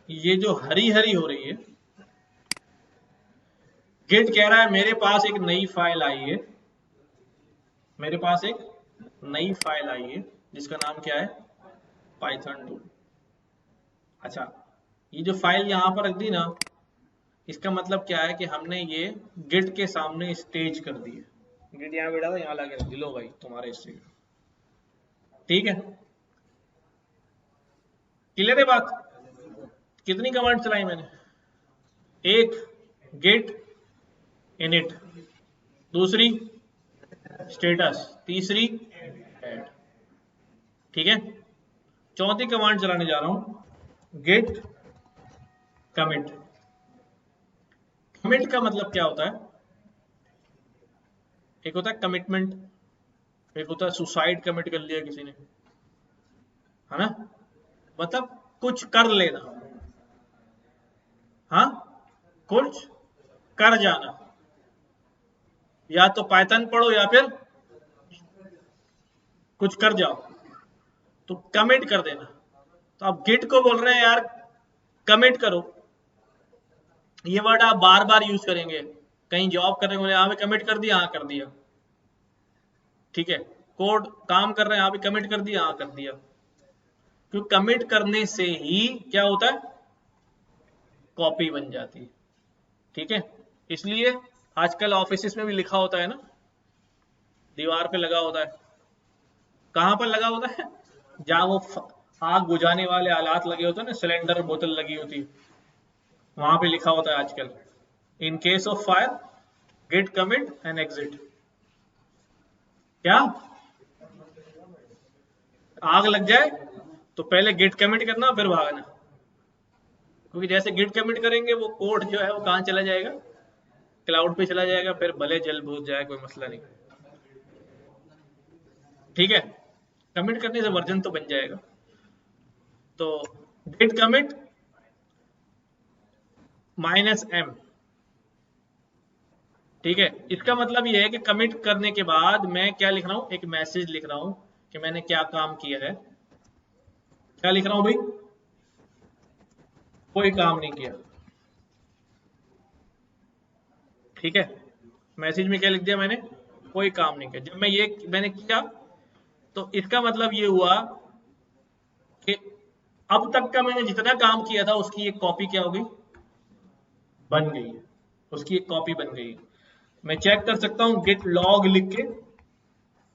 ये जो हरी हरी हो रही है, गिट कह रहा है मेरे पास एक नई फाइल आई है, मेरे पास एक नई फाइल आई है जिसका नाम क्या है? पाइथन 2। अच्छा, ये जो फाइल यहां पर रख दी ना, इसका मतलब क्या है कि हमने ये गिट के सामने स्टेज कर दी है। गिट यहाँ बैठा था, यहाँ लाके रख दी, लो भाई तुम्हारे स्टेज, ठीक है, क्लियर है बात? कितनी कमांड चलाई मैंने? एक, गेट इनिट, दूसरी स्टेटस, तीसरी ऐड, ठीक है। चौथी कमांड चलाने जा रहा हूं, गेट कमिट। कमिट का मतलब क्या होता है? एक होता है कमिटमेंट, एक होता है सुसाइड कमिट कर लिया किसी ने, है ना, मतलब कुछ कर लेना, हाँ, कुछ कर जाना, या तो पाइथन पढ़ो या फिर कुछ कर जाओ, तो कमिट कर देना। तो आप गिट को बोल रहे हैं यार कमिट करो, ये वर्ड आप बार बार यूज करेंगे, कहीं जॉब करने को, हाँ मैं कमिट कर दिया, हाँ कर दिया, ठीक है, कोड काम कर रहे हैं, यहाँ पे कमिट कर दिया, हाँ कर दिया, क्योंकि कमिट करने से ही क्या होता है, कॉपी बन जाती है। ठीक है, इसलिए आजकल ऑफिस में भी लिखा होता है ना, दीवार पे लगा होता है, कहाँ पर लगा होता है, जहाँ वो आग बुझाने वाले आलात लगे होते हैं ना, सिलेंडर बोतल लगी होती है, वहां पे लिखा होता है आजकल, in case of fire git commit and exit. क्या आग लग जाए तो पहले गेट कमिट करना फिर भागना, क्योंकि जैसे गेट कमिट करेंगे वो कोड जो है वो कहाँ चला जाएगा, क्लाउड पे चला जाएगा, फिर भले जल बुझ जाए कोई मसला नहीं। ठीक है, कमिट करने से वर्जन तो बन जाएगा। तो गेट कमिट -m, ठीक है, इसका मतलब ये है कि कमिट करने के बाद मैं क्या लिख रहा हूं, एक मैसेज लिख रहा हूं कि मैंने क्या काम किया है। क्या लिख रहा हूं भाई, कोई काम नहीं किया। ठीक है, मैसेज में क्या लिख दिया मैंने, कोई काम नहीं किया। जब मैंने किया तो इसका मतलब ये हुआ कि अब तक का मैंने जितना काम किया था उसकी एक कॉपी क्या हो गई, बन गई है, उसकी एक कॉपी बन गई है। मैं चेक कर सकता हूं गेट लॉग लिख के,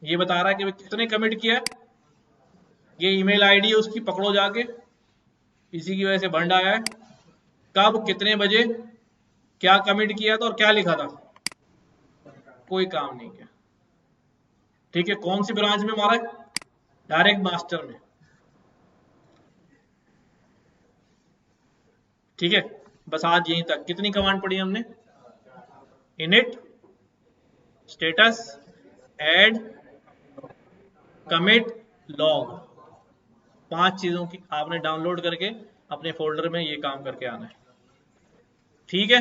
ये बता रहा है कि मैं कितने कमिट किया है, ये ईमेल आईडी है उसकी, पकड़ो जाके, इसी की वजह से बंड आया है, कब कितने बजे क्या कमिट किया था और क्या लिखा था, कोई काम नहीं किया। ठीक है, कौन सी ब्रांच में मारा है, डायरेक्ट मास्टर में। ठीक है, बस आज यहीं तक। कितनी कमांड पढ़ी हमने, init, status, add, commit, log, 5 चीजों की आपने डाउनलोड करके अपने फोल्डर में ये काम करके आना है। ठीक है।